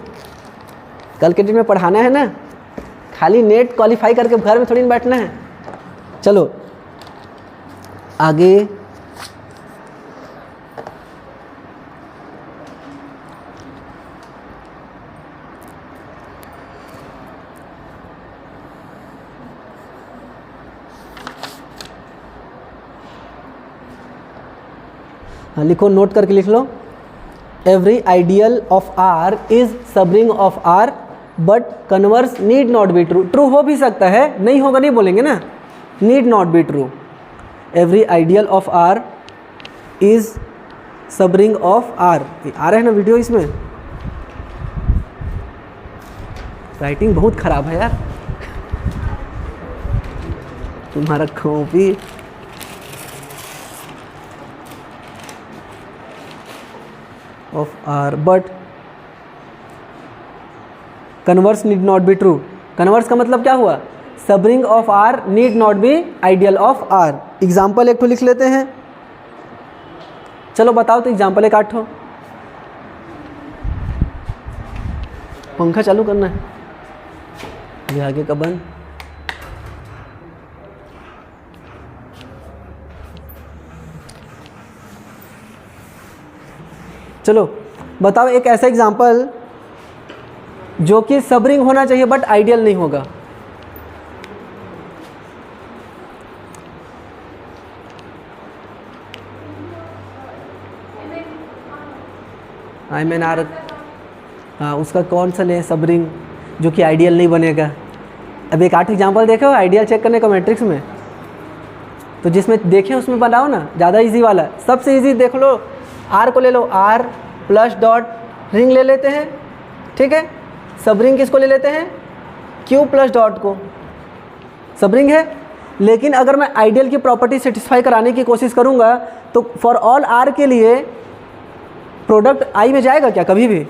कल के दिन में पढ़ाना है ना, खाली नेट क्वालिफाई करके घर में थोड़ी ना बैठना है। चलो आगे, हाँ लिखो, नोट करके लिख लो। Every ideal of R is subring of R but converse need not be true. True हो भी सकता है, नहीं होगा नहीं बोलेंगे ना, need not be true. Every ideal of R is subring of R. आ रहा है ना वीडियो इसमें? राइटिंग बहुत खराब है यार तुम्हारा copy. Of R but converse need not be true. Converse का मतलब क्या हुआ? Subring of R need not be ideal of R. Example एक तो लिख लेते हैं। चलो बताओ तो एग्जाम्पल एक 8 ठो। पंखा चालू करना है ये आगे का बंद। चलो बताओ एक ऐसा एग्जाम्पल जो कि सब रिंग होना चाहिए बट आइडियल नहीं होगा। आई मीन आर, हाँ उसका कौन सा ले सब रिंग जो कि आइडियल नहीं बनेगा। अब एक 8 एग्जाम्पल देखो आइडियल चेक करने का मैट्रिक्स में, तो जिसमें देखें उसमें बनाओ ना, ज़्यादा इजी वाला। सबसे इजी देख लो, आर को ले लो, आर प्लस डॉट रिंग ले लेते हैं, ठीक है। सब रिंग किसको ले लेते हैं? क्यू प्लस डॉट को, सब रिंग है। लेकिन अगर मैं आइडियल की प्रॉपर्टी सेटिस्फाई कराने की कोशिश करूँगा तो फॉर ऑल आर के लिए प्रोडक्ट आई में जाएगा क्या कभी भी?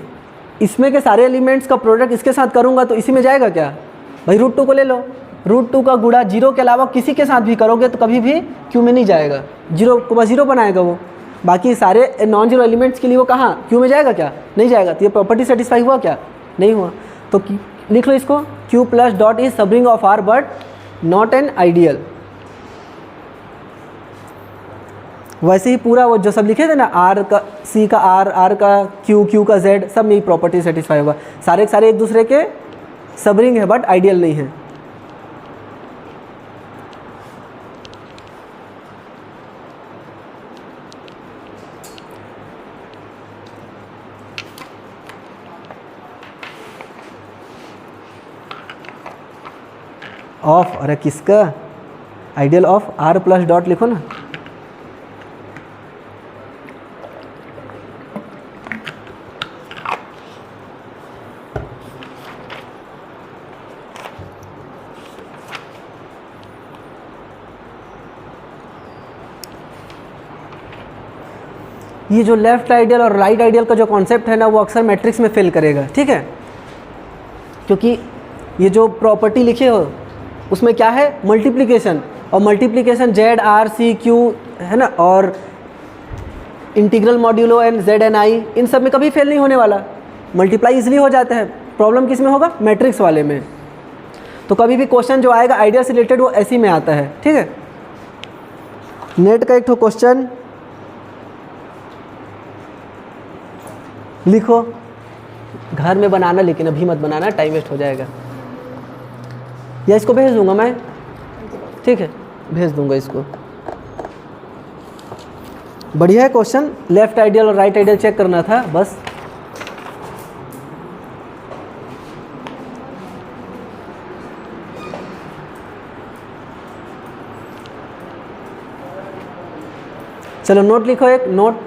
इसमें के सारे एलिमेंट्स का प्रोडक्ट इसके साथ करूँगा तो इसी में जाएगा क्या भाई? रूट 2 को ले लो, रूट 2 का गुणा 0 के अलावा किसी के साथ भी करोगे तो कभी भी क्यू में नहीं जाएगा, 0 को बस 0 बनाएगा वो। बाकी सारे नॉन जीरो एलिमेंट्स के लिए वो कहाँ क्यू में जाएगा क्या? नहीं जाएगा। तो ये प्रॉपर्टी सेटिस्फाई हुआ क्या? नहीं हुआ। तो लिख लो इसको, Q plus dot is subring of R but not an ideal. वैसे ही पूरा वो जो सब लिखे थे ना, आर का सी का आर, आर का क्यू, क्यू का जेड, सब में ही प्रॉपर्टी सेटिस्फाई होगा। सारे के सारे एक दूसरे के सब रिंग है बट आइडियल नहीं है। ऑफ, अरे किसका? Ideal of R plus dot लिखो ना। ये जो लेफ्ट आइडियल और राइट आइडियल का जो कॉन्सेप्ट है ना, वो अक्सर मैट्रिक्स में फेल करेगा, ठीक है। क्योंकि ये जो प्रॉपर्टी लिखे हो उसमें क्या है? मल्टीप्लिकेशन, और multiplication Z R C Q है ना, और integral modulo N Z N I, इन सब में कभी फेल नहीं होने वाला। मल्टीप्लाई इसलिए हो जाता है। प्रॉब्लम किस में होगा? मैट्रिक्स वाले में। तो कभी भी क्वेश्चन जो आएगा आइडिया से रिलेटेड वो ऐसी में आता है, ठीक है। नेट का एक ठो क्वेश्चन लिखो, घर में बनाना, लेकिन अभी मत बनाना, टाइम वेस्ट हो जाएगा। या इसको भेज दूंगा मैं, ठीक है, भेज दूंगा इसको। बढ़िया है क्वेश्चन, लेफ्ट आइडियल और राइट आइडियल चेक करना था बस। चलो नोट लिखो, एक नोट।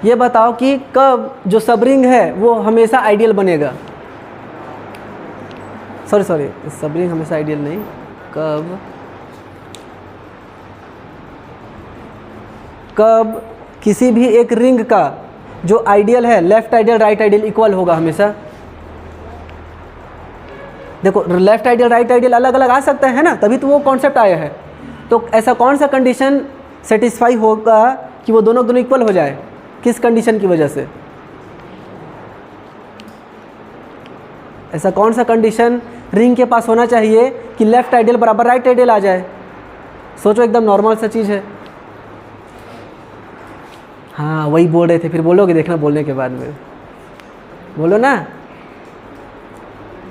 ये बताओ कि कब जो सब रिंग है वो हमेशा आइडियल बनेगा। सॉरी सब रिंग हमेशा आइडियल नहीं, कब किसी भी एक रिंग का जो आइडियल है, left ideal right ideal equal होगा हमेशा। देखो लेफ्ट आइडियल राइट आइडियल अलग अलग आ सकता है ना, तभी तो वो कॉन्सेप्ट आया है। तो ऐसा कौन सा कंडीशन सेटिस्फाई होगा कि वो दोनों इक्वल हो जाए? किस कंडीशन की वजह से? ऐसा कौन सा कंडीशन रिंग के पास होना चाहिए कि लेफ्ट आइडियल बराबर राइट आइडियल आ जाए? सोचो, एकदम नॉर्मल सा चीज़ है। हाँ वही बोल रहे थे, फिर बोलोगे, देखना बोलने के बाद में बोलो ना।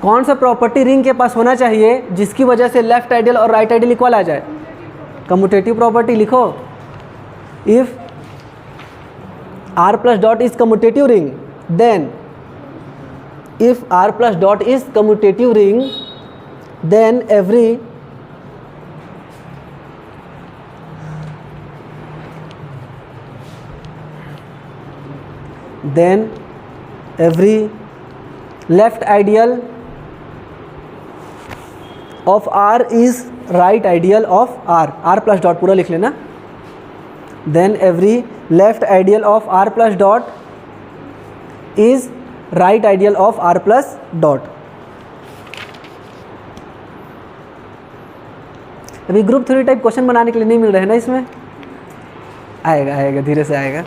कौन सा प्रॉपर्टी रिंग के पास होना चाहिए जिसकी वजह से लेफ्ट आइडियल और राइट आइडियल इक्वल आ जाए? कम्यूटेटिव प्रॉपर्टी लिखो। If R plus dot is commutative ring, then if R plus dot is commutative ring, then every then every left ideal of R is right ideal of R, R plus dot पूरा लिख लेना, then every left ideal of R plus dot is right ideal of R plus dot. अभी group theory type question बनाने के लिए नहीं मिल रहे हैं ना, इसमें आएगा आएगा धीरे से आएगा।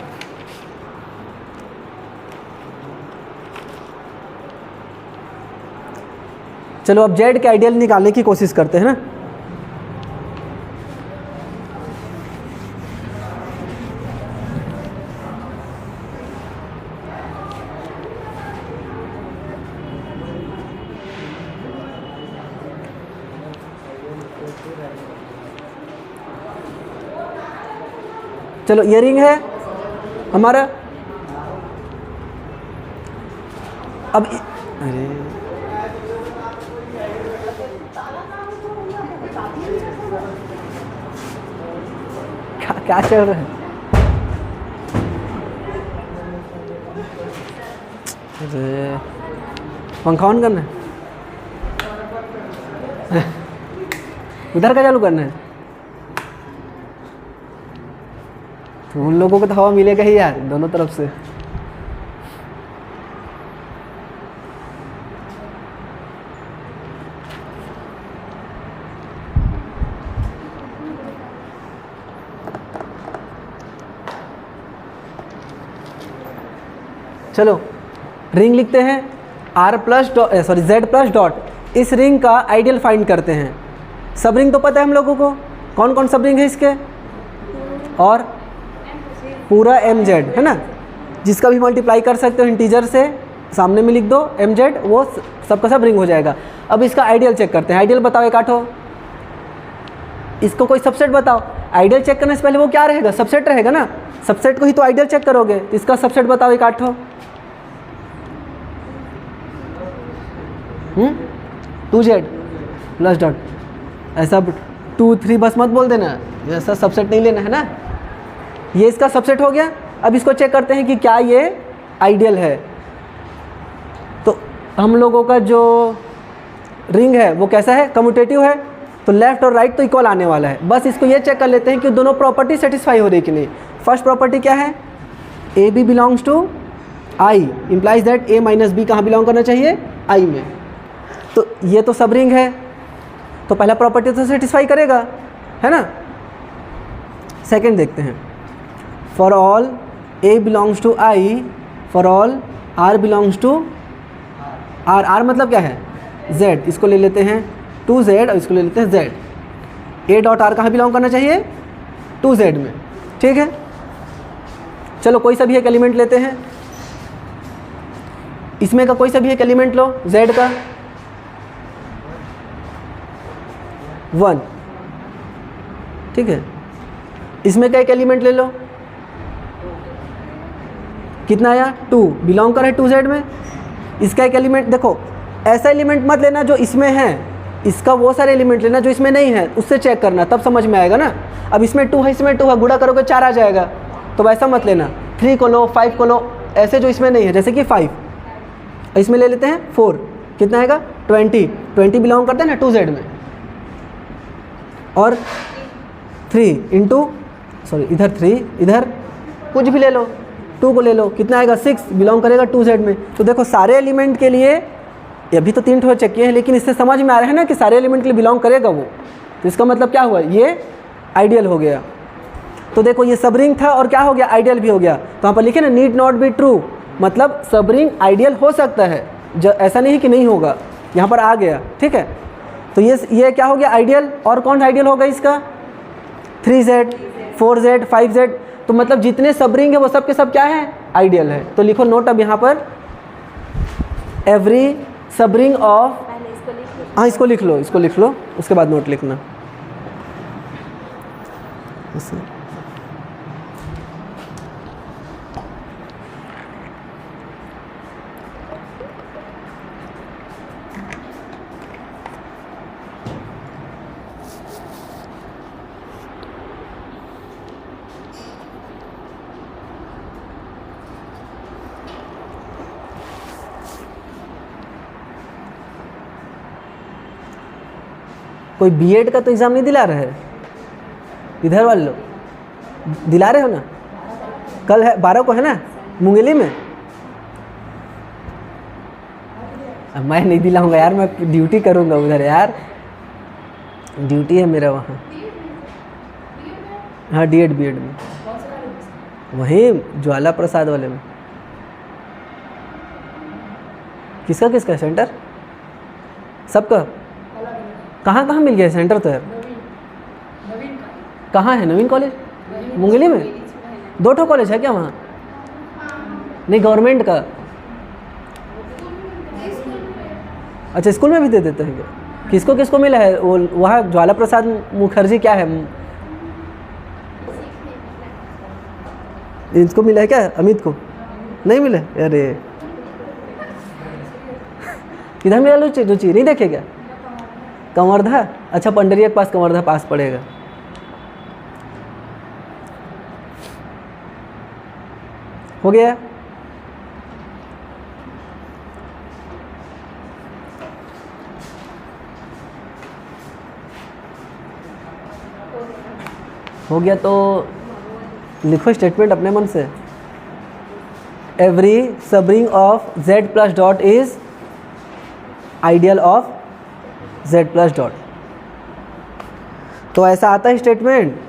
चलो अब जेड के आइडियल निकालने की कोशिश करते हैं ना। चलो ये रिंग है हमारा। अब अरे क्या चल रहा है? अरे पंखा ऑन करना है, उधर का चालू करना है, तो उन लोगों को तो हवा मिलेगा ही यार दोनों तरफ से। चलो रिंग लिखते हैं R plus sorry Z plus dot. इस रिंग का आइडियल फाइंड करते हैं। सब रिंग तो पता है हम लोगों को, कौन कौन सब रिंग है इसके, और पूरा एम जेड है ना, जिसका भी मल्टीप्लाई कर सकते हो इंटीजर से, सामने में लिख दो एम जेड, वो सबका सब रिंग हो जाएगा। अब इसका आइडियल चेक करते हैं। आइडियल बताओ एक आठो, इसको कोई सबसेट बताओ। आइडियल चेक करने से पहले वो क्या रहेगा, सबसेट रहेगा ना, सबसेट को ही तो आइडियल चेक करोगे। तो इसका सबसेट बताओ एक आठो। 2z प्लस डॉट, ऐसा 2 3 बस मत बोल देना, ऐसा सबसेट नहीं लेना है ना। ये इसका सबसेट हो गया। अब इसको चेक करते हैं कि क्या ये आइडियल है। तो हम लोगों का जो रिंग है वो कैसा है, कम्यूटेटिव है, तो लेफ्ट और राइट तो इक्वल आने वाला है। बस इसको ये चेक कर लेते हैं कि दोनों प्रॉपर्टी सेटिस्फाई हो रही कि नहीं। फर्स्ट प्रॉपर्टी क्या है, A B belongs to I, implies that A minus B कहाँ बिलोंग करना चाहिए, आई में। तो ये तो सब रिंग है, तो पहला प्रॉपर्टी तो सेटिस्फाई करेगा, है ना। सेकंड देखते हैं, for all A belongs to I, for all R belongs to R. R मतलब क्या है, जेड। इसको ले लेते हैं 2z और इसको ले लेते हैं z। ए डॉट आर कहाँ बिलोंग करना चाहिए, 2z में, ठीक है। चलो कोई सा भी एक एलिमेंट लेते हैं, इसमें का कोई सा भी एक एलिमेंट लो, z का 1, ठीक है। इसमें का एक एलिमेंट ले लो, कितना आया 2, बिलोंग कर है 2z में। इसका एक एलिमेंट देखो, ऐसा एलिमेंट मत लेना जो इसमें है, इसका वो सारे एलिमेंट लेना जो इसमें नहीं है, उससे चेक करना, तब समझ में आएगा ना। अब इसमें 2 है, इसमें 2 है, गुणा करोगे 4 आ जाएगा, तो वैसा मत लेना। 3 को लो, 5 को लो, ऐसे जो इसमें नहीं है, जैसे कि 5, इसमें ले लेते हैं 4, कितना आएगा 20 बिलोंग करते हैं ना 2z में। और 3 इंटू सॉरी इधर 3, इधर कुछ भी ले लो, 2 को ले लो, कितना आएगा 6, बिलोंग करेगा 2z में। तो देखो सारे एलिमेंट के लिए, अभी तो 3 ठो चेक किए हैं, लेकिन इससे समझ में आ रहा है ना कि सारे एलिमेंट के लिए बिलोंग करेगा वो। तो इसका मतलब क्या हुआ, ये आइडियल हो गया। तो देखो ये सब रिंग था और क्या हो गया, आइडियल भी हो गया। तो यहाँ पर लिखे ना नीड नॉट बी ट्रू, मतलब सब रिंग आइडियल हो सकता है, ऐसा नहीं कि नहीं होगा, यहाँ पर आ गया, ठीक है। तो ये क्या हो गया, आइडियल। और कौन सा आइडियल होगा इसका, 3z 4z 5z। तो मतलब जितने सब रिंग है वो सब के सब क्या है, आइडियल है। तो लिखो नोट अब यहाँ पर, एवरी सब रिंग ऑफ, पहले इसको लिख लो। हाँ इसको लिख लो, उसके बाद नोट लिखना। कोई बीएड का तो एग्ज़ाम नहीं दिला रहे हैं इधर वाले लोग? दिला रहे हो ना? कल है 12 को है ना मुंगेली में? अब मैं नहीं दिलाऊंगा यार, मैं ड्यूटी करूंगा उधर यार, ड्यूटी है मेरा वहाँ। हाँ बीएड में, वहीं ज्वाला प्रसाद वाले में। किसका किसका है सेंटर? सबका? कहाँ कहाँ मिल गया सेंटर तो यार? कहाँ है नवीन कॉलेज? मुंगेली में 2 कॉलेज है क्या वहाँ? नहीं गवर्नमेंट का। अच्छा स्कूल में भी दे देते हैं क्या? किसको किसको मिला है वो वहाँ? ज्वाला प्रसाद मुखर्जी क्या है, इसको मिला है क्या? अमित को नहीं मिला? अरे किधर मिला रुचि नहीं देखे क्या? कंवरधा? अच्छा पंडरिया के पास कंवरधा पास पड़ेगा। हो गया? हो गया तो लिखो स्टेटमेंट अपने मन से। Every subring of z plus dot is ideal of z plus dot. तो ऐसा आता है स्टेटमेंट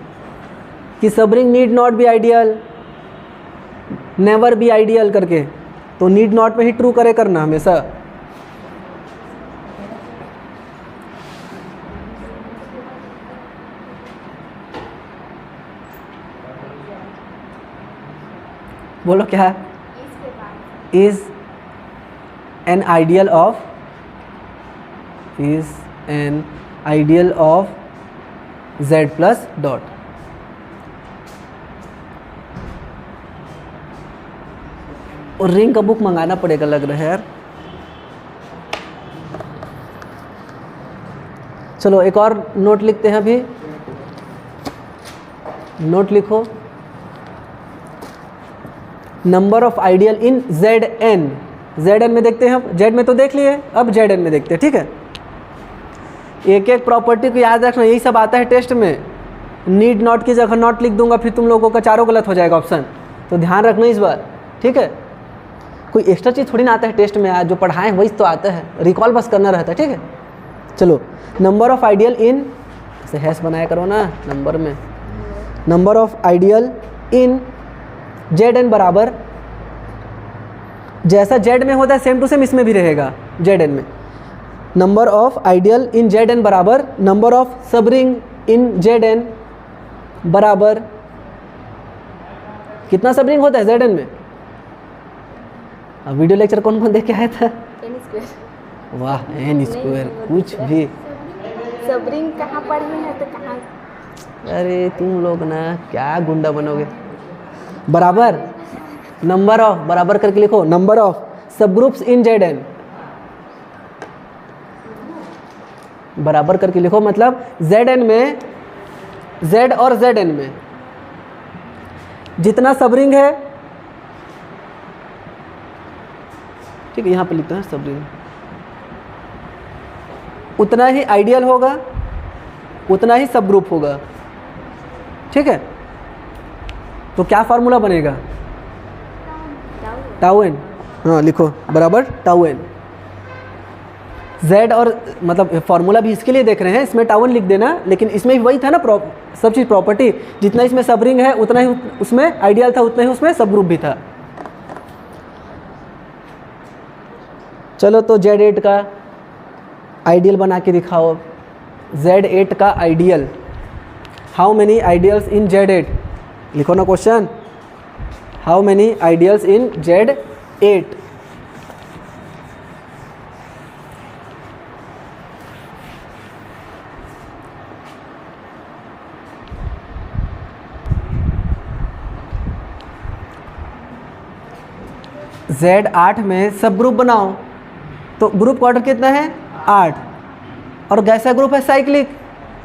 कि subring need not be ideal, never be ideal करके, तो नीड नॉट में ही ट्रू करे करना हमेशा। बोलो क्या है? Is an ideal of, is an ideal of z plus dot. और रिंग का बुक मंगाना पड़ेगा लग रहा है यार। चलो एक और नोट लिखते हैं अभी। नोट लिखो, number of ideal in Zn। Zn में देखते हैं हम, Z में तो देख लिए, अब Zn में देखते हैं, ठीक है। एक एक प्रॉपर्टी को याद रखना, यही सब आता है टेस्ट में। नीड नॉट की जगह नॉट लिख दूंगा, फिर तुम लोगों का चारों गलत हो जाएगा ऑप्शन, तो ध्यान रखना इस बार, ठीक है। कोई एक्स्ट्रा चीज़ थोड़ी ना आता है टेस्ट में, आज जो पढ़ाएं वही तो आता है, रिकॉल बस करना रहता है, ठीक है। चलो नंबर ऑफ आइडियल इन, ऐसे हैश बनाया करो ना नंबर में। Number of ideal in Zn बराबर, जैसा Z में होता है सेम टू सेम इसमें भी रहेगा Zn में। Number of ideal in Zn बराबर number of subring in Zn बराबर, कितना सबरिंग होता है Zn में? अब वीडियो लेक्चर कौन कौन देख के आया था? n²। वाह n स्क्वायर, कुछ भी। सबरिंग कहाँ पढ़े हैं तो कहाँ? अरे तुम लोग ना क्या गुंडा बनोगे। बराबर नंबर ऑफ, बराबर करके लिखो, नंबर ऑफ सब ग्रुप्स इन Zn, बराबर करके लिखो, मतलब Zn में, Z और Zn में जितना सबरिंग है, ठीक है, यहाँ पे लिखते हैं सबरिंग, उतना ही आइडियल होगा, उतना ही सब ग्रुप होगा, ठीक है। तो क्या फार्मूला बनेगा? टाउ एन, हाँ लिखो, बराबर टाउ एन। Z और मतलब फार्मूला भी इसके लिए देख रहे हैं, इसमें टाउ एन लिख देना, लेकिन इसमें भी वही था ना सब चीज़ प्रॉपर्टी, जितना इसमें सबरिंग है उतना ही उसमें आइडियल था, उतना ही उसमें सब ग्रुप भी था। चलो तो Z8 का आइडियल बना के दिखाओ। Z8 का ideal, how many ideals in Z8? लिखो ना question, how many ideals in Z8? Z8 में सब ग्रुप बनाओ, तो ग्रुप का ऑर्डर कितना है? 8, और गैसा ग्रुप है साइक्लिक,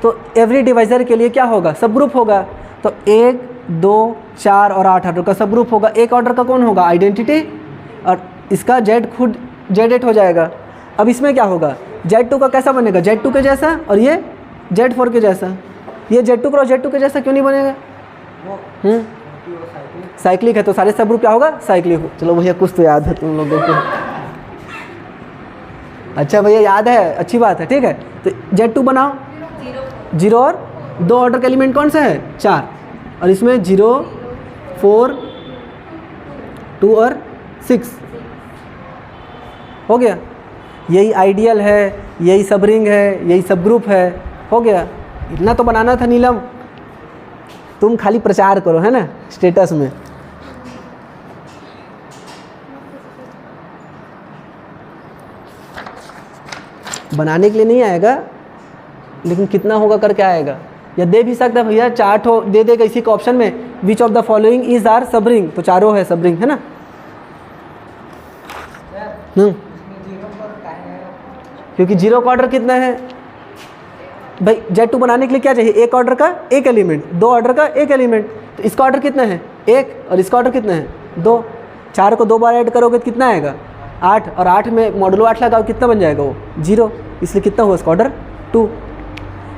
तो एवरी डिवाइजर के लिए क्या होगा? सब ग्रुप होगा। तो 1, 2, 4 और 8 ऑर्डर का सब ग्रुप होगा। एक ऑर्डर का कौन होगा? आइडेंटिटी, और इसका Z खुद Z8 हो जाएगा। अब इसमें क्या होगा? Z2 का कैसा बनेगा? Z2 के जैसा, और ये Z4 के जैसा। ये Z2 क्रॉस Z2 के जैसा क्यों नहीं बनेगा? वो हम्म, क्योंकि वो साइकिल साइक्लिक है तो सारे सब ग्रुप क्या होगा? साइक्लिक। चलो भैया कुछ तो याद है तुम लोगों को। अच्छा भैया याद है, अच्छी बात है, ठीक है। तो Z2 बनाओ, 0 और 2 ऑर्डर का एलिमेंट कौन सा है? 4, और इसमें 0, 4, 2 और 6 हो गया। यही आइडियल है, यही सब रिंग है, यही सब ग्रुप है, हो गया। इतना तो बनाना था नीलम, तुम खाली प्रचार करो, है ना, स्टेटस में। बनाने के लिए नहीं आएगा, लेकिन कितना होगा करके आएगा। या दे भी सकता है भैया, चार्ट हो दे देगा इसी के ऑप्शन में, which of the following is R subring, तो चारों है सब रिंग, है ना। इसमें 0 पर क्या है? क्योंकि 0 का ऑर्डर कितना है भाई? Z2 बनाने के लिए क्या चाहिए? एक ऑर्डर का एक एलिमेंट, 2 ऑर्डर का एक एलिमेंट। तो इसका ऑर्डर कितना है? 1, और इसका ऑर्डर कितना है? 2। 4 को 2 बार ऐड करोगे तो कितना आएगा? 8, और 8 में मॉड्यूलो 8 लगाओ, कितना बन जाएगा वो? 0। इसलिए कितना हुआ इसका ऑर्डर? 2।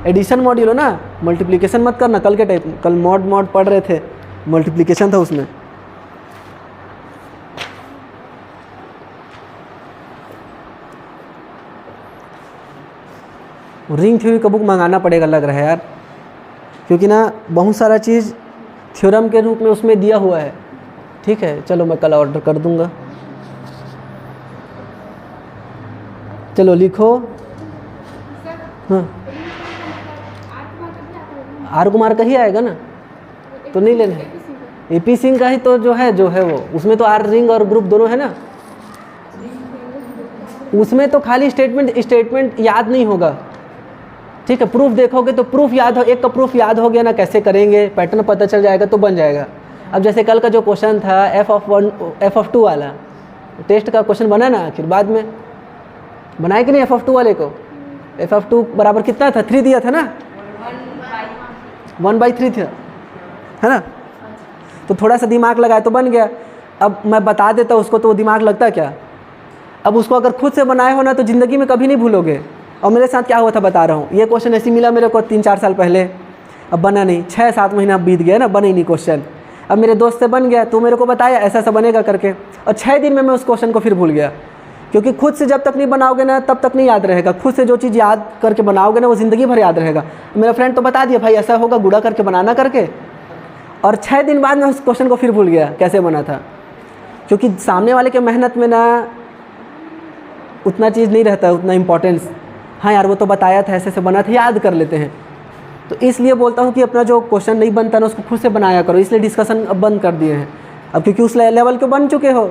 एडिशन मॉड्यूलो ना, मल्टीप्लिकेशन मत करना। कल के टाइप कल मॉड पढ़ रहे थे, मल्टीप्लिकेशन था उसमें। रिंग थ्योरी का बुक मंगाना पड़ेगा लग रहा है यार, क्योंकि ना बहुत सारा चीज़ थ्योरम के रूप में उसमें दिया हुआ है। ठीक है, चलो मैं कल ऑर्डर कर दूंगा। चलो लिखो। हाँ, आर कुमार का ही आएगा ना, तो नहीं लेना है। एपी सिंह का ही तो जो है वो, उसमें तो आर रिंग और ग्रुप दोनों है ना। उसमें तो खाली स्टेटमेंट याद नहीं होगा, ठीक है। प्रूफ देखोगे तो प्रूफ याद हो, एक का प्रूफ याद हो गया ना, कैसे करेंगे पैटर्न पता चल जाएगा तो बन जाएगा। अब जैसे कल का जो क्वेश्चन था f(1) f(2) वाला, टेस्ट का क्वेश्चन बना ना आखिर बाद में, बनाए कि नहीं? f(2) वाले को f(2) बराबर कितना था? 3 दिया था ना, 1/3 था, है ना। तो थोड़ा सा दिमाग लगाए तो बन गया। अब मैं बता देता उसको तो वो दिमाग लगता क्या? अब उसको अगर खुद से बनाए हो ना तो ज़िंदगी में कभी नहीं भूलोगे। और मेरे साथ क्या हुआ था बता रहा हूँ। ये क्वेश्चन ऐसे मिला मेरे को 3-4 साल पहले, अब बना नहीं। 6-7 महीना बीत गया ना, बने ही नहीं क्वेश्चन। अब मेरे दोस्त से बन गया तो मेरे को बताया ऐसा ऐसा बनेगा करके, और 6 दिन में मैं उस क्वेश्चन को फिर भूल गया। क्योंकि खुद से जब तक नहीं बनाओगे ना तब तक नहीं याद रहेगा। खुद से जो चीज़ याद करके बनाओगे ना वो ज़िंदगी भर याद रहेगा। मेरा फ्रेंड तो बता दिया भाई ऐसा होगा, गुड़ा करके बनाना करके, और 6 दिन बाद मैं उस क्वेश्चन को फिर भूल गया कैसे बना था। क्योंकि सामने वाले के मेहनत में ना उतना चीज़ नहीं रहता, उतना इम्पोर्टेंस। हाँ यार वो तो बताया था, ऐसे ऐसे बना था, याद कर लेते हैं। तो इसलिए बोलता हूँ कि अपना जो क्वेश्चन नहीं बनता ना उसको खुद से बनाया करो। इसलिए डिस्कशन अब बंद कर दिए हैं अब, क्योंकि उस लेवल के बन चुके हो।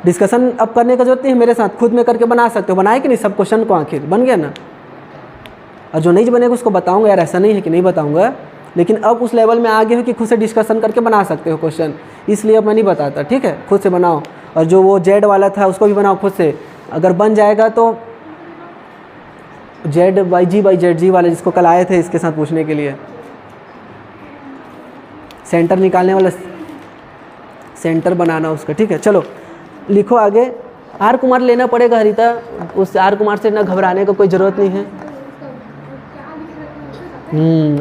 डिस्कशन अब करने का जरूरत नहीं है, मेरे साथ खुद में करके बना सकते हो। बनाए कि नहीं सब क्वेश्चन को? आखिर बन गया ना। और जो नहीं बनेगा उसको बताऊँगा यार, ऐसा नहीं है कि नहीं बताऊँगा, लेकिन अब उस लेवल में आ गए हो कि खुद से डिस्कशन करके बना सकते हो क्वेश्चन। इसलिए अब मैं नहीं बताता, ठीक है। खुद से बनाओ। और जो वो जेड वाला था उसको भी बनाओ खुद से। अगर बन जाएगा तो Z/G वाले जिसको कल आए थे इसके साथ पूछने के लिए, सेंटर निकालने वाला सेंटर बनाना उसका, ठीक है। चलो लिखो आगे। आर कुमार लेना पड़ेगा हरिता, उस आर कुमार से ना घबराने का कोई ज़रूरत नहीं है।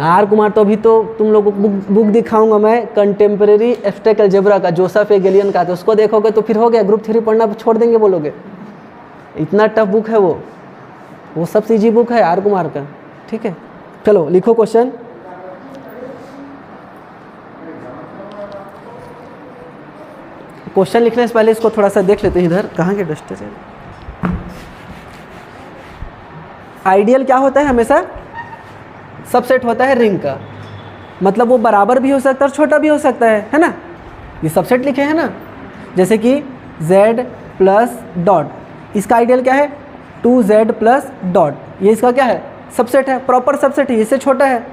आर कुमार तो अभी तो तुम लोगों को बुक दिखाऊंगा मैं, कंटेम्प्रेरी एब्स्ट्रैक्ट अलजेब्रा का, जोसेफ ए गैलियन का। तो उसको देखोगे तो फिर हो गया, ग्रुप थ्योरी पढ़ना छोड़ देंगे बोलोगे। इतना टफ बुक है वो सबसे ईजी बुक है आर कुमार का, ठीक है। चलो लिखो क्वेश्चन। क्वेश्चन लिखने से पहले इसको थोड़ा सा देख लेते हैं। इधर कहाँ के डस्टर है? आइडियल क्या होता है? हमेशा सबसेट होता है रिंग का, मतलब वो बराबर भी हो सकता है और छोटा भी हो सकता है ना। ये सबसेट लिखे हैं ना, जैसे कि z प्लस डॉट, इसका आइडियल क्या है? 2z plus dot. ये इसका क्या है? सबसेट है, प्रॉपर सबसेट है, इससे छोटा है।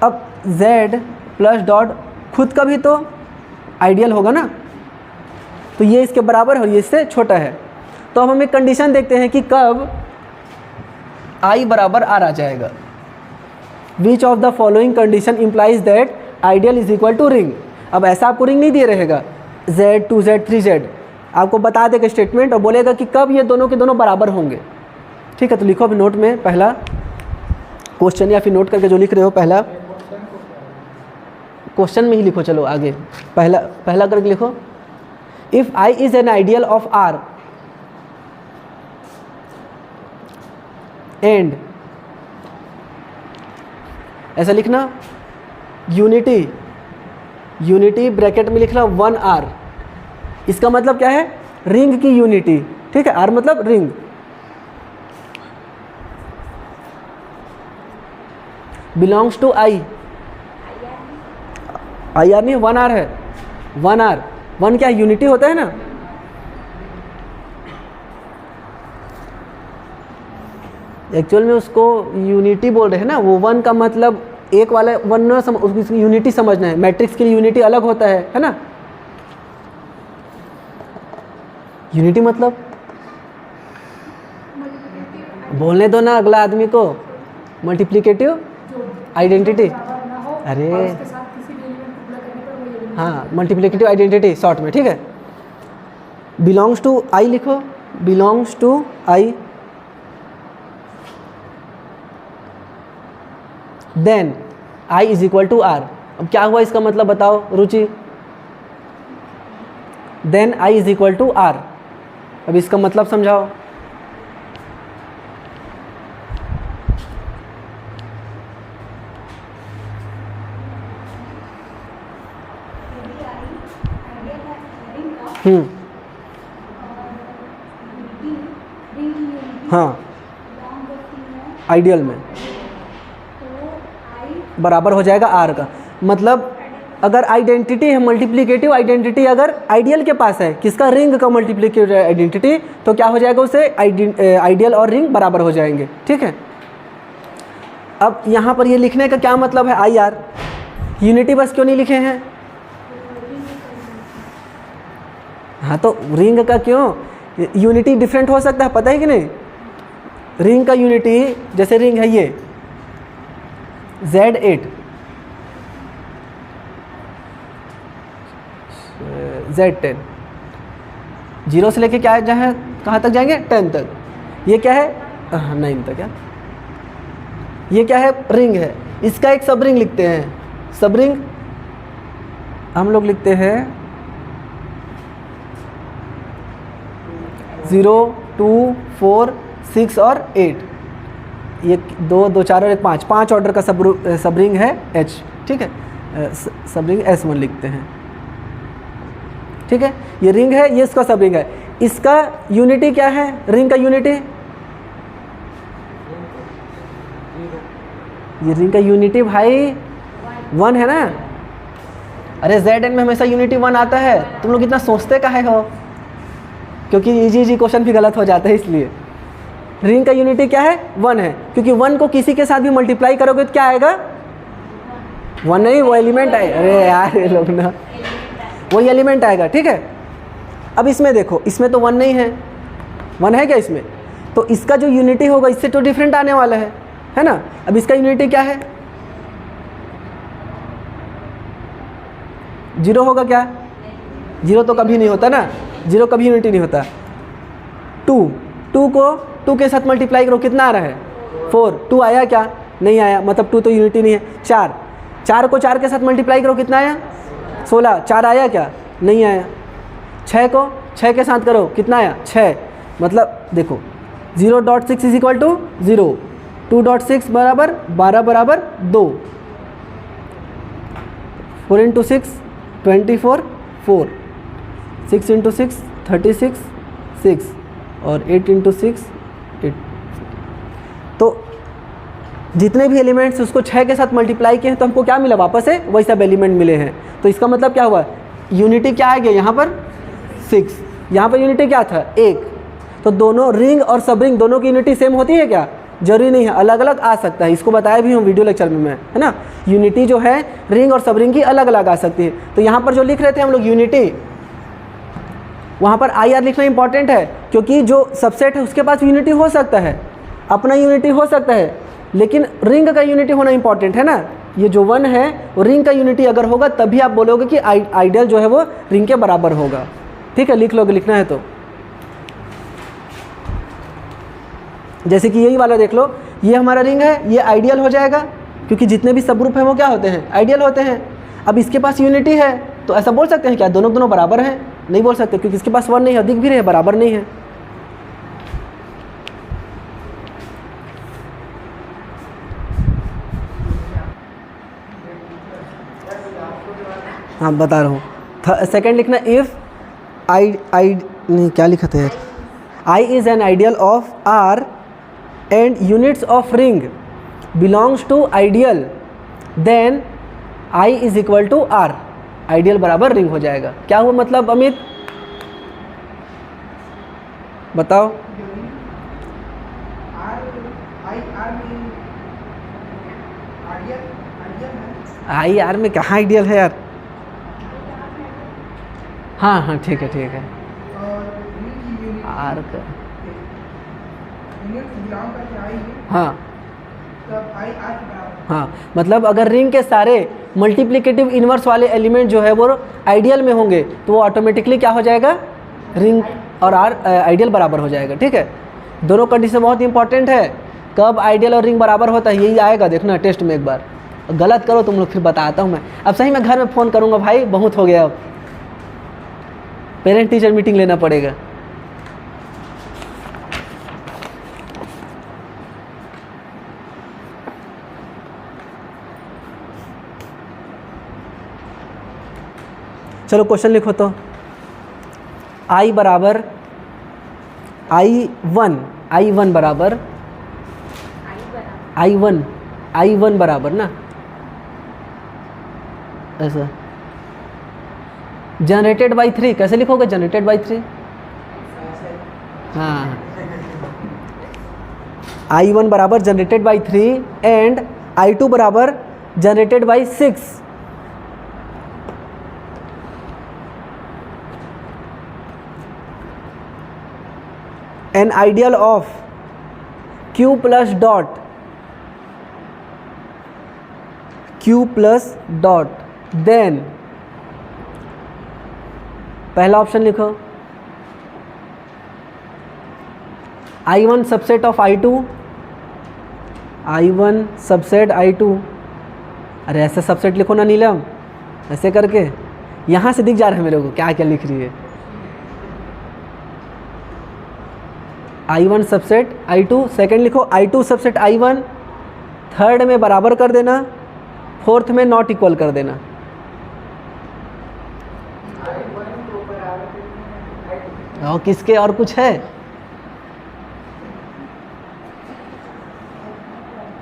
अब z प्लस डॉट खुद का भी तो आइडियल होगा ना, तो ये इसके बराबर है और ये इससे छोटा है। तो अब हम एक कंडीशन देखते हैं कि कब i बराबर r आ जाएगा। Which of the following condition implies that ideal is equal to ring. अब ऐसा आपको रिंग नहीं दिए रहेगा z 2z 3z, आपको बता देगा स्टेटमेंट और बोलेगा कि कब ये दोनों के दोनों बराबर होंगे, ठीक है। तो लिखो अभी नोट में, पहला क्वेश्चन या फिर नोट करके जो लिख रहे हो पहला क्वेश्चन में ही लिखो। चलो आगे पहला करके लिखो। If I is an ideal of R and ऐसा लिखना, यूनिटी ब्रैकेट में लिखना 1R। इसका मतलब क्या है? रिंग की यूनिटी, ठीक है। R मतलब ring. Belongs to I IR नहीं 1R है, 1R। 1 क्या यूनिटी होता है ना। एक्चुअल में उसको यूनिटी बोल रहे हैं ना, वो 1 का मतलब एक वाला 1 ना उसकी यूनिटी समझना है। मैट्रिक्स की यूनिटी अलग होता है ना। यूनिटी मतलब बोलने दो ना अगला आदमी को। मल्टीप्लिकेटिव आइडेंटिटी, अरे हाँ मल्टीप्लिकेटिव आइडेंटिटी शॉर्ट में, ठीक है। बिलोंग्स टू I लिखो, belongs to I then I is equal to R। अब क्या हुआ इसका मतलब बताओ Ruchi? Then I is equal to R। अब इसका मतलब समझाओ। हाँ आइडियल में बराबर हो जाएगा R का। मतलब अगर आइडेंटिटी है मल्टीप्लिकेटिव आइडेंटिटी, अगर आइडियल के पास है किसका? रिंग का मल्टीप्लिकेटिव आइडेंटिटी, तो क्या हो जाएगा उसे? आइडियल और रिंग बराबर हो जाएंगे, ठीक है। अब यहाँ पर ये लिखने का क्या मतलब है? IR यूनिटी बस क्यों नहीं लिखे हैं? हाँ तो रिंग का क्यों? यूनिटी डिफरेंट हो सकता है, पता है कि नहीं? रिंग का यूनिटी जैसे रिंग है ये Z8 Z10, 0 से लेके क्या जहाँ कहाँ तक जाएंगे? 10 तक। ये क्या है? 9 तक। क्या ये क्या है? रिंग है। इसका एक सब रिंग लिखते हैं। सब रिंग हम लोग लिखते हैं 0 2 4 6 और 8। ये 2 2 4 और 1 5 ऑर्डर का सब रिंग है H, ठीक है। सब रिंग S1 लिखते हैं, ठीक है। ये रिंग है, ये इसका सब रिंग है। इसका यूनिटी क्या है? रिंग का यूनिटी, ये रिंग का यूनिटी भाई 1 है ना। अरे Zn में हमेशा यूनिटी 1 आता है। तुम लोग इतना सोचते काहे हो? क्योंकि इजी क्वेश्चन भी गलत हो जाता है, इसलिए। रिंग का यूनिटी क्या है? 1 है, क्योंकि 1 को किसी के साथ भी मल्टीप्लाई करोगे तो क्या आएगा? 1 नहीं, वो एलिमेंट आएगा। अरे यार ये लोग ना, वही एलिमेंट आएगा, ठीक है। अब इसमें देखो, इसमें तो 1 नहीं है। 1 है क्या इसमें? तो इसका जो यूनिटी होगा इससे तो डिफरेंट आने वाला है ना। अब इसका यूनिटी क्या है? 0 होगा क्या? 0 तो कभी नहीं होता ना, 0 कभी यूनिटी नहीं होता। 2 को 2 के साथ मल्टीप्लाई करो, कितना आ रहा है? 4। 2 आया क्या? नहीं आया, मतलब 2 तो यूनिटी नहीं है। 4 को 4 के साथ मल्टीप्लाई करो, कितना आया? 16। 4 आया क्या? नहीं आया। 6 को 6 के साथ करो, कितना आया? 6। मतलब देखो 0.6 इज इक्वल टू 0, 2.6 बराबर 12 बराबर 2, 4 इंटू 6 24, 4, 6 इंटू 6 36, 6 और 8 इंटू 6 8। तो जितने भी एलिमेंट्स उसको 6 के साथ मल्टीप्लाई किए हैं तो हमको क्या मिला? वापस से वही सब एलिमेंट मिले हैं। तो इसका मतलब क्या हुआ? यूनिटी क्या आ गया यहाँ पर? 6। यहाँ पर यूनिटी क्या था? 1। तो दोनों रिंग और सब रिंग दोनों की यूनिटी सेम होती है क्या? जरूरी नहीं है, अलग अलग आ सकता है। इसको बताया भी हूँ वीडियो लेक्चर में मैं, है ना। यूनिटी जो है रिंग और सब रिंग की अलग अलग आ सकती है। तो यहाँ पर जो लिख रहे थे हम लोग यूनिटी, वहाँ पर IR लिखना इंपॉर्टेंट है, क्योंकि जो सबसेट है उसके पास यूनिटी हो सकता है, अपना यूनिटी हो सकता है, लेकिन रिंग का यूनिटी होना इंपॉर्टेंट है ना। ये जो 1 है वो रिंग का यूनिटी अगर होगा तभी आप बोलोगे कि आइडियल जो है वो रिंग के बराबर होगा, ठीक है। लिख लोगे, लिखना है तो। जैसे कि यही वाला देख लो, ये हमारा रिंग है, ये आइडियल हो जाएगा क्योंकि जितने भी सब ग्रुप हैं वो क्या होते हैं, आइडियल होते हैं। अब इसके पास यूनिटी है तो ऐसा बोल सकते हैं क्या दोनों दोनों बराबर हैं? नहीं बोल सकते क्योंकि इसके पास 1 नहीं है, दिख भी रहे बराबर नहीं है। हाँ बता रहा हूँ। सेकेंड लिखना, इफ़ आई नहीं क्या लिखा था यार, I is an ideal of R and units of ring belongs to ideal, then I is equal to R. Ideal बराबर रिंग हो जाएगा। क्या हुआ मतलब अमित, बताओ। आई आर में कहाँ आइडियल है यार? हाँ हाँ ठीक है ठीक है। आर का हाँ हाँ, मतलब अगर रिंग के सारे मल्टीप्लिकेटिव इन्वर्स वाले एलिमेंट जो है वो आइडियल में होंगे तो वो ऑटोमेटिकली क्या हो जाएगा, रिंग और आर आइडियल बराबर हो जाएगा। ठीक है, दोनों कंडीशन बहुत इंपॉर्टेंट है। कब आइडियल और रिंग बराबर होता है यही आएगा, देखना टेस्ट में एक बार। गलत करो तुम लोग फिर बताता हूँ मैं। अब सही मैं घर में फ़ोन करूँगा भाई, बहुत हो गया, अब पेरेंट टीचर मीटिंग लेना पड़ेगा। चलो क्वेश्चन लिखो तो। आई बराबर I1 बराबर I1 बराबर ना, ऐसा जनरेटेड बाई 3 कैसे लिखोगे, जनरेटेड बाई 3? हाँ, I1 बराबर जनरेटेड बाई 3 एंड I2 बराबर generated by 6। An ideal of Q plus dot then, पहला ऑप्शन लिखो I1 subset of I2, I1 subset I2। अरे ऐसे सबसेट लिखो ना नीलम, ऐसे करके यहाँ से दिख जा रहा है मेरे को क्या क्या लिख रही है। I1 सबसेट I2, सेकेंड लिखो I2 सबसेट I1, थर्ड में बराबर कर देना, फोर्थ में नॉट इक्वल कर देना। और किसके और कुछ है?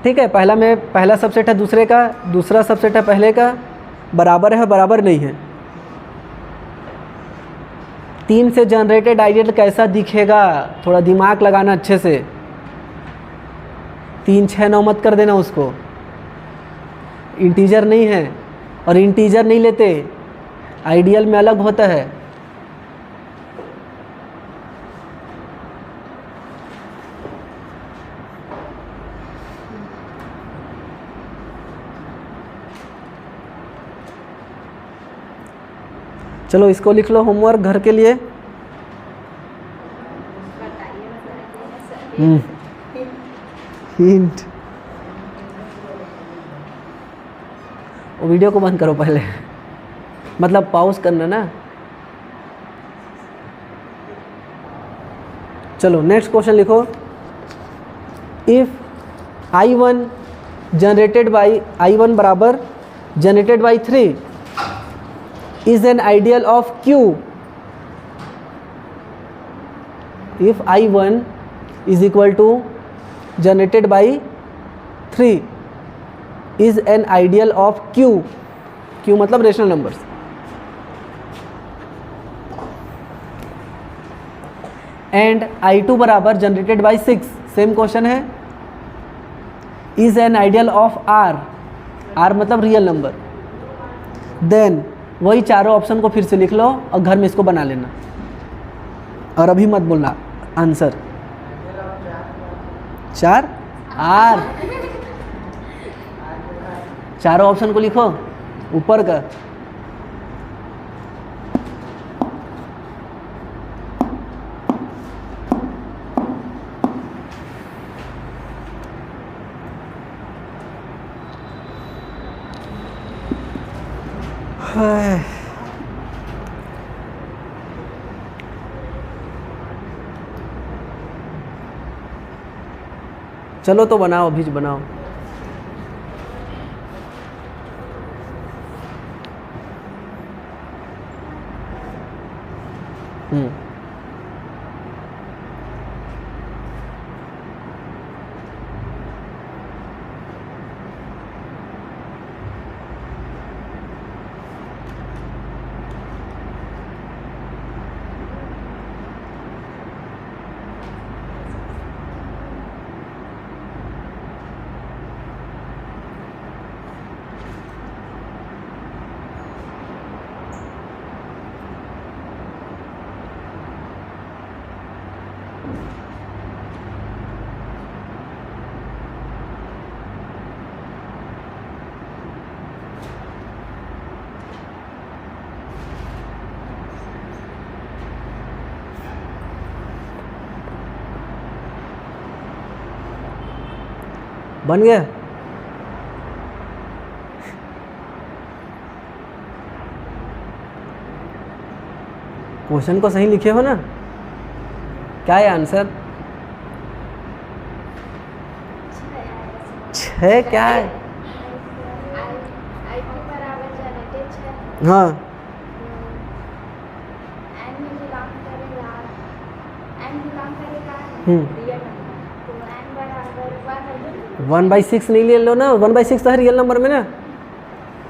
ठीक है, पहला सबसेट है दूसरे का, दूसरा सबसेट है पहले का, बराबर है बराबर नहीं है। 3 से जनरेटेड आइडियल कैसा दिखेगा, थोड़ा दिमाग लगाना अच्छे से। 3 6 9 मत कर देना उसको, इंटीजर नहीं है और इंटीजर नहीं लेते, आइडियल में अलग होता है। चलो इसको लिख लो होमवर्क घर के लिए। हिंट, वो वीडियो को बंद करो पहले, मतलब पॉज करना ना। चलो नेक्स्ट क्वेश्चन लिखो। If I1 generated by I1 बराबर generated by 3 is an ideal of Q, if I1 is equal to generated by 3 is an ideal of Q, Q मतलब रेशनल नंबर्स, एंड I2 बराबर generated by 6, same question है, is an ideal of R, R मतलब real number, then वही चारों option को फिर से लिख लो और घर में इसको बना लेना और अभी मत बोलना आंसर। 4 R, चारों ऑप्शन को लिखो ऊपर का। हाय। चलो तो बनाओ, अभी बनाओ। बन गया। क्वेश्चन को सही लिखे हो ना? क्या है आंसर? 6 क्या है? आई को बराबर जनरेटेड 6 हाँ, एन में बिलोंग करेगा एन बिलोंग करेगा हम्म। रियल नंबर तो एन बराबर 1 1/6 नहीं ले लो ना, 1/6 तो है रियल नंबर में ना।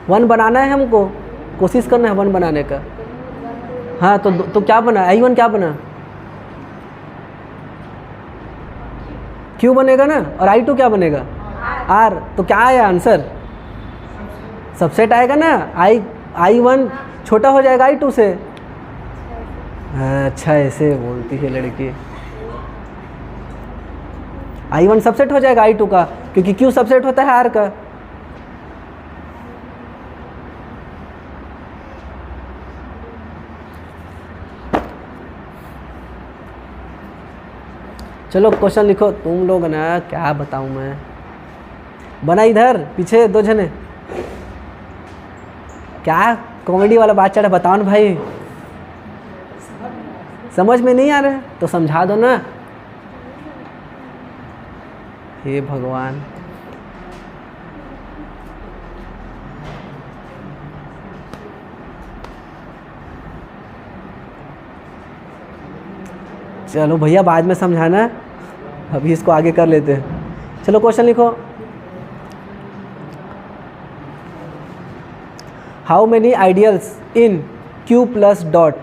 1 बनाना है हमको, कोशिश करना है 1 बनाने का। हाँ तो क्या बना? I1 क्या बना? Q बनेगा ना, और I2 क्या बनेगा? R। तो क्या आया आंसर? सबसेट आएगा ना। I1 छोटा हो जाएगा I2 से। अच्छा, ऐसे बोलती है लड़की। I1 सबसेट हो जाएगा I2 का, क्योंकि Q सबसेट होता है R का। चलो क्वेश्चन लिखो तुम लोग ना, क्या बताऊं मैं। बना इधर पीछे 2 जने। क्या कॉमेडी वाला बात चढ़ा, बताओ ना भाई। समझ में नहीं आ रहा है तो समझा दो ना। हे भगवान। चलो भैया बाद में समझाना, अभी इसको आगे कर लेते हैं। चलो क्वेश्चन लिखो। How many ideals in Q plus dot?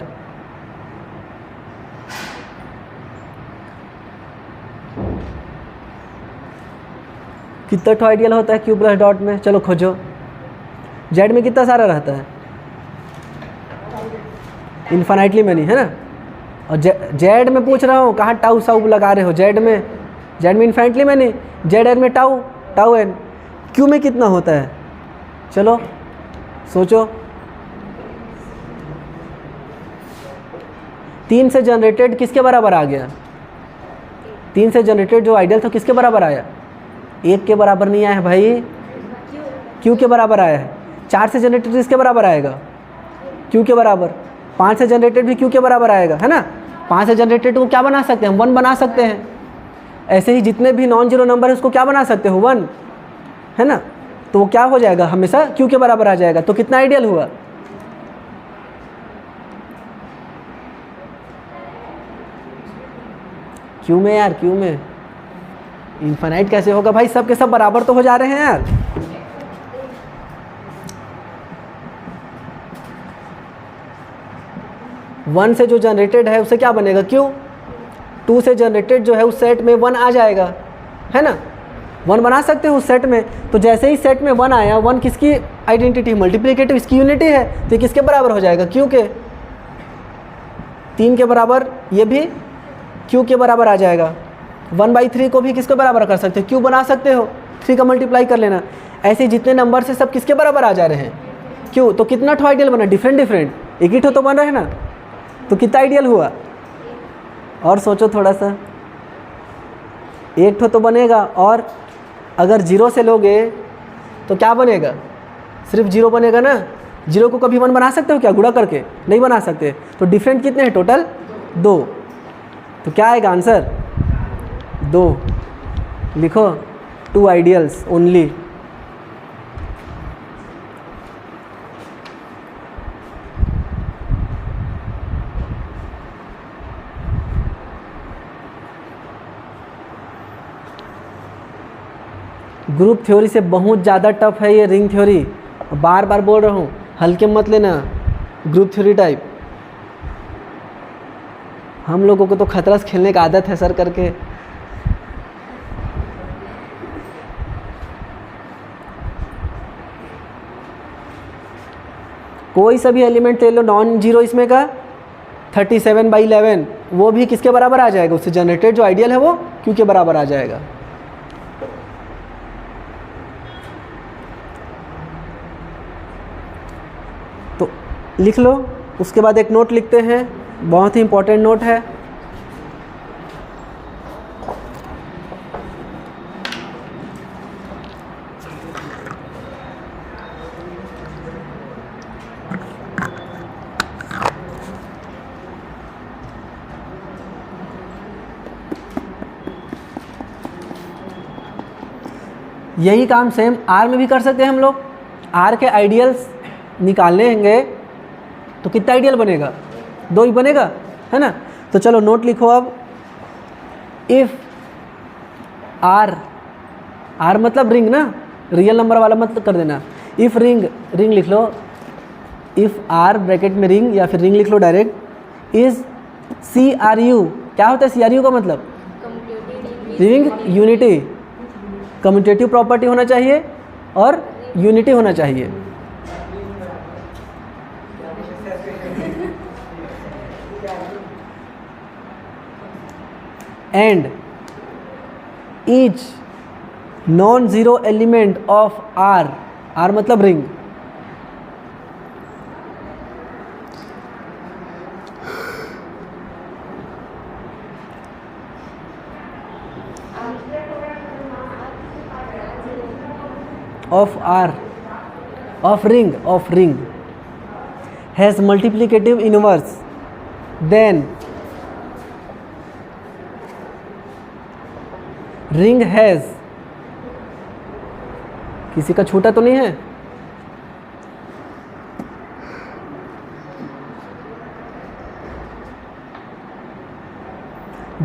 कितना तो आइडियल होता है Q प्लस डॉट में? चलो खोजो। जेड में कितना सारा रहता है? इन्फाइनाइटली मैनी, है ना। और जेड में पूछ रहा हूँ, कहाँ टाउ साउ लगा रहे हो? जेड में इन्फाइनाइटली मैनी, जेड एन में टाउ एन। क्यू में कितना होता है? चलो सोचो। 3 से जनरेटेड किसके बराबर आ गया? 3 से जनरेटेड जो आइडियल था किसके बराबर आया? 1 के बराबर नहीं आया है भाई, क्यू के बराबर आया है। 4 से जनरेटेड किसके बराबर आएगा? क्यू के बराबर। 5 से जनरेटेड भी क्यू के बराबर आएगा, है ना। 5 से जनरेटेड को क्या बना सकते हैं? 1 बना सकते हैं। ऐसे ही जितने भी नॉन जीरो नंबर है उसको क्या बना सकते हो? 1, है ना। तो वो क्या हो जाएगा? हमेशा क्यू के बराबर आ जाएगा। तो कितना आइडियल हुआ? क्यू में यार, क्यू में। इनफाइनाइट कैसे होगा भाई? सब के सब बराबर तो हो जा रहे हैं यार। वन से जो जनरेटेड है उससे क्या बनेगा? क्यू। 2 से जनरेटेड जो है उस सेट में 1 आ जाएगा, है ना। 1 बना सकते हो उस सेट में। तो जैसे ही सेट में 1 आया, 1 किसकी आइडेंटिटी? मल्टीप्लिकेटिव, इसकी यूनिटी है। तो ये किसके बराबर हो जाएगा? क्यू के। 3 के बराबर ये भी क्यू के बराबर आ जाएगा। 1/3 को भी किसके बराबर कर सकते हो? क्यू बना सकते हो। 3 का मल्टीप्लाई कर लेना। ऐसे जितने नंबर से सब किसके बराबर आ जा रहे हैं? क्यू। तो कितना ठो आइडियल बना? डिफरेंट, एक ही ठो तो बन रहे हैं ना। तो कितना आइडियल हुआ? और सोचो थोड़ा सा। 1 ठो तो बनेगा, और अगर 0 से लोगे तो क्या बनेगा? सिर्फ 0 बनेगा ना। जीरो को कभी 1 बना सकते हो क्या गुणा करके? नहीं बना सकते। तो डिफरेंट कितने हैं टोटल? 2। तो क्या आएगा आंसर? 2। लिखो 2 आइडियल्स ओनली। ग्रुप थ्योरी से बहुत ज़्यादा टफ है ये रिंग थ्योरी, बार बार बोल रहा हूँ, हल्के मत लेना ग्रुप थ्योरी टाइप। हम लोगों को तो खतरा से खेलने का आदत है सर करके। कोई सा भी एलिमेंट ले लो नॉन जीरो इसमें का 37/11, वो भी किसके बराबर आ जाएगा? उससे जनरेटेड जो आइडियल है वो क्यू के बराबर आ जाएगा। तो लिख लो। उसके बाद एक नोट लिखते हैं, बहुत ही इंपॉर्टेंट नोट है। यही काम सेम आर में भी कर सकते हैं हम लोग। आर के आइडियल्स निकालने होंगे तो कितना आइडियल बनेगा? 2 ही बनेगा, है ना। तो चलो नोट लिखो अब। इफ़ आर, आर मतलब रिंग ना, रियल नंबर वाला मत कर देना। इफ़ रिंग, रिंग लिख लो। इफ़ आर ब्रैकेट में रिंग या फिर रिंग लिख लो डायरेक्ट, इज़ CRU, क्या होता है CRU का मतलब? Ring unity. कम्यूटेटिव प्रॉपर्टी होना चाहिए और यूनिटी होना चाहिए। And each non zero element of R, R मतलब ring, of R, of ring has multiplicative inverse, then ring has, किसी का छूटा तो नहीं है?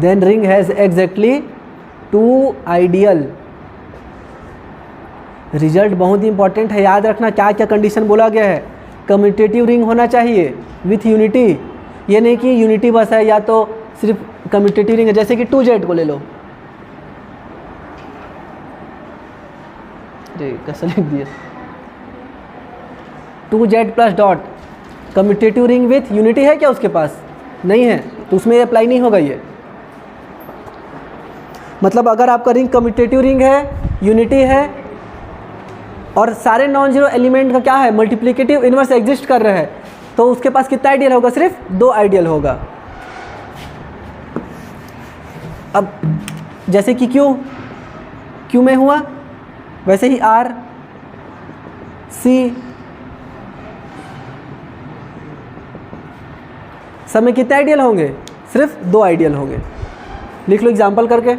then ring has exactly 2 ideal। Result बहुत ही इंपॉर्टेंट है, याद रखना क्या क्या कंडीशन बोला गया है। कम्यूटेटिव रिंग होना चाहिए विथ यूनिटी, ये नहीं कि यूनिटी बस है या तो सिर्फ कम्यूटेटिव रिंग है। जैसे कि 2Z को ले लो, कैसे लिख दिया? 2Z plus dot, commutative ring with unity है क्या उसके पास? नहीं है, तो उसमें अप्लाई नहीं होगा ये। मतलब अगर आपका रिंग कम्यूटेटिव रिंग है, यूनिटी है और सारे नॉन जीरो एलिमेंट का क्या है? मल्टीप्लिकेटिव इनवर्स एग्जिस्ट कर रहा है, तो उसके पास कितना आइडियल होगा? सिर्फ 2 आइडियल होगा। अब जैसे कि क्यू में हुआ, वैसे ही आर, सी, सब में कितने आइडियल होंगे? सिर्फ 2 आइडियल होंगे। लिख लो एग्जाम्पल करके।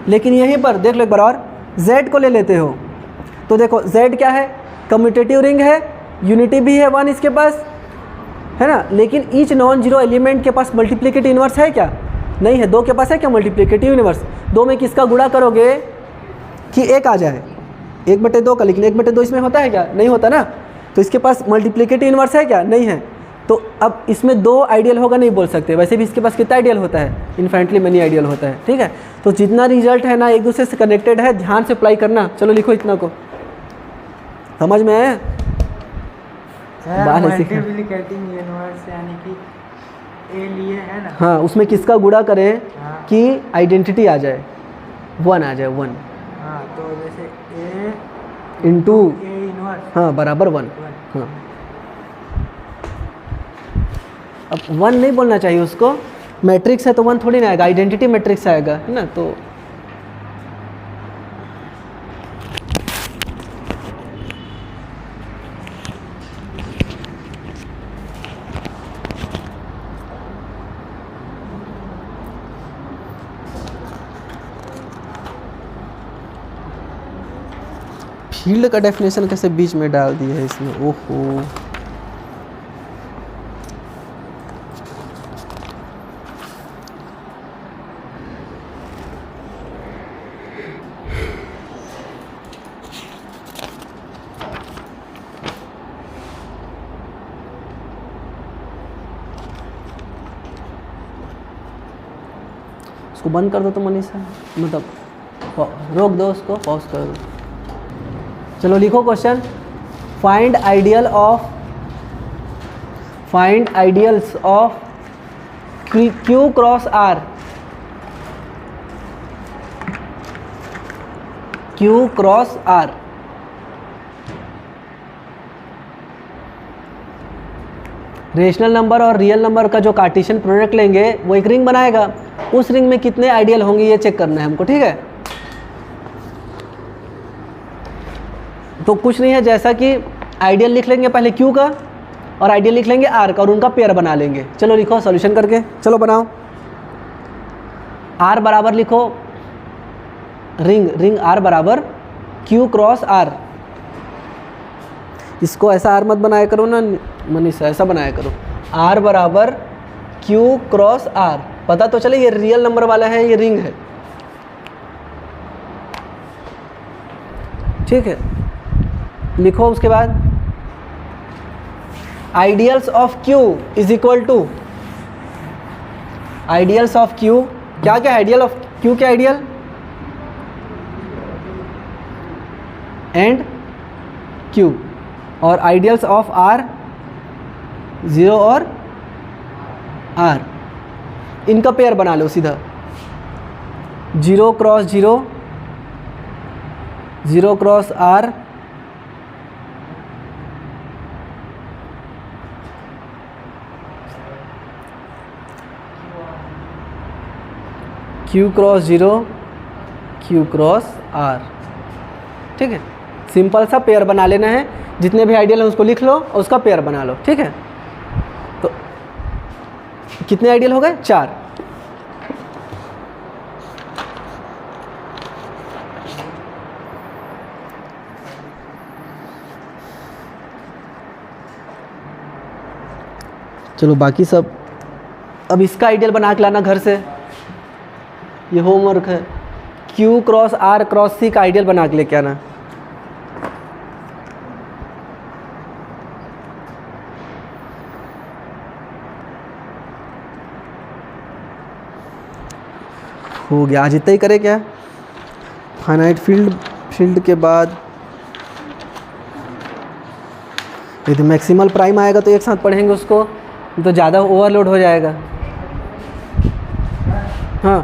लेकिन यहीं पर देख लो एक बार और, Z को ले लेते हो तो देखो Z क्या है? कम्यूटेटिव रिंग है, यूनिटी भी है 1 इसके पास, है ना। लेकिन ईच नॉन जीरो एलिमेंट के पास मल्टीप्लिकेटिव इनवर्स है क्या? नहीं है। 2 के पास है क्या मल्टीप्लिकेटिव इनवर्स? 2 में किसका गुणा करोगे कि 1 आ जाए? 1/2 का। लेकिन 1/2 इसमें होता है क्या? नहीं होता ना। तो इसके पास मल्टीप्लिकेटिव इनवर्स है क्या? नहीं है। तो अब इसमें 2 आइडियल होगा नहीं बोल सकते। वैसे भी इसके पास कितना आइडियल होता है? इन्फाइनिटली मेनी आइडियल होता है, ठीक है। तो जितना रिजल्ट है ना एक दूसरे से कनेक्टेड है, ध्यान से अप्लाई करना। चलो लिखो इतना को, समझ में आया? मल्टीप्लिकेटिव इनवर्स यानी कि ए लिए है ना। हाँ, उसमें किसका गुणा करें कि आइडेंटिटी आ जाए, 1 आ जाए, 1। हाँ, तो जैसे ए इंटू ए इनवर्स, हाँ बराबर 1। हाँ, अब 1 नहीं बोलना चाहिए उसको, मैट्रिक्स है तो 1 थोड़ी ना आएगा, आइडेंटिटी मैट्रिक्स आएगा, है ना। तो फील्ड का डेफिनेशन कैसे बीच में डाल दिया है इसमें, ओहो। उसको बंद कर दो तो मनीषा, मतलब रोक दो उसको, पॉज कर दो। चलो लिखो question, find ideals of Q cross R. Q cross R, rational number और रियल नंबर का जो कार्टेशियन प्रोडक्ट लेंगे वो एक रिंग बनाएगा, उस रिंग में कितने आइडियल होंगे ये चेक करना है हमको, ठीक है। तो कुछ नहीं है, जैसा कि आइडियल लिख लेंगे पहले क्यू का और आइडियल लिख लेंगे आर का और उनका पेयर बना लेंगे। चलो लिखो सॉल्यूशन करके, चलो बनाओ। आर बराबर लिखो रिंग आर बराबर क्यू क्रॉस आर। इसको ऐसा आर मत बनाया करो ना मनीषा, ऐसा बनाया करो, आर बराबर क्यू क्रॉस आर। पता तो चले ये रियल नंबर वाला है, ये रिंग है, ठीक है। लिखो उसके बाद ideals of Q is equal to, ideals of Q क्या क्या, आइडियल ऑफ क्यू क्या, आइडियल एंड क्यू, और आइडियल्स ऑफ आर 0 और आर, इनका पेयर बना लो सीधा, 0 cross 0, 0 cross R, Q cross 0, Q cross R, ठीक है। सिंपल सा पेयर बना लेना है, जितने भी आइडियल हैं उसको लिख लो और उसका पेयर बना लो, ठीक है। तो कितने आइडियल हो गए, 4। चलो बाकी सब अब इसका आइडियल बना के लाना घर से, ये होमवर्क है। क्यू क्रॉस आर क्रॉस सी का आइडियल बना के लेके आना। हो गया, आज इतना ही करे क्या। फाइनाइट फील्ड के बाद यदि मैक्सिमल प्राइम आएगा तो एक साथ पढ़ेंगे उसको, तो ज़्यादा ओवरलोड हो जाएगा। हाँ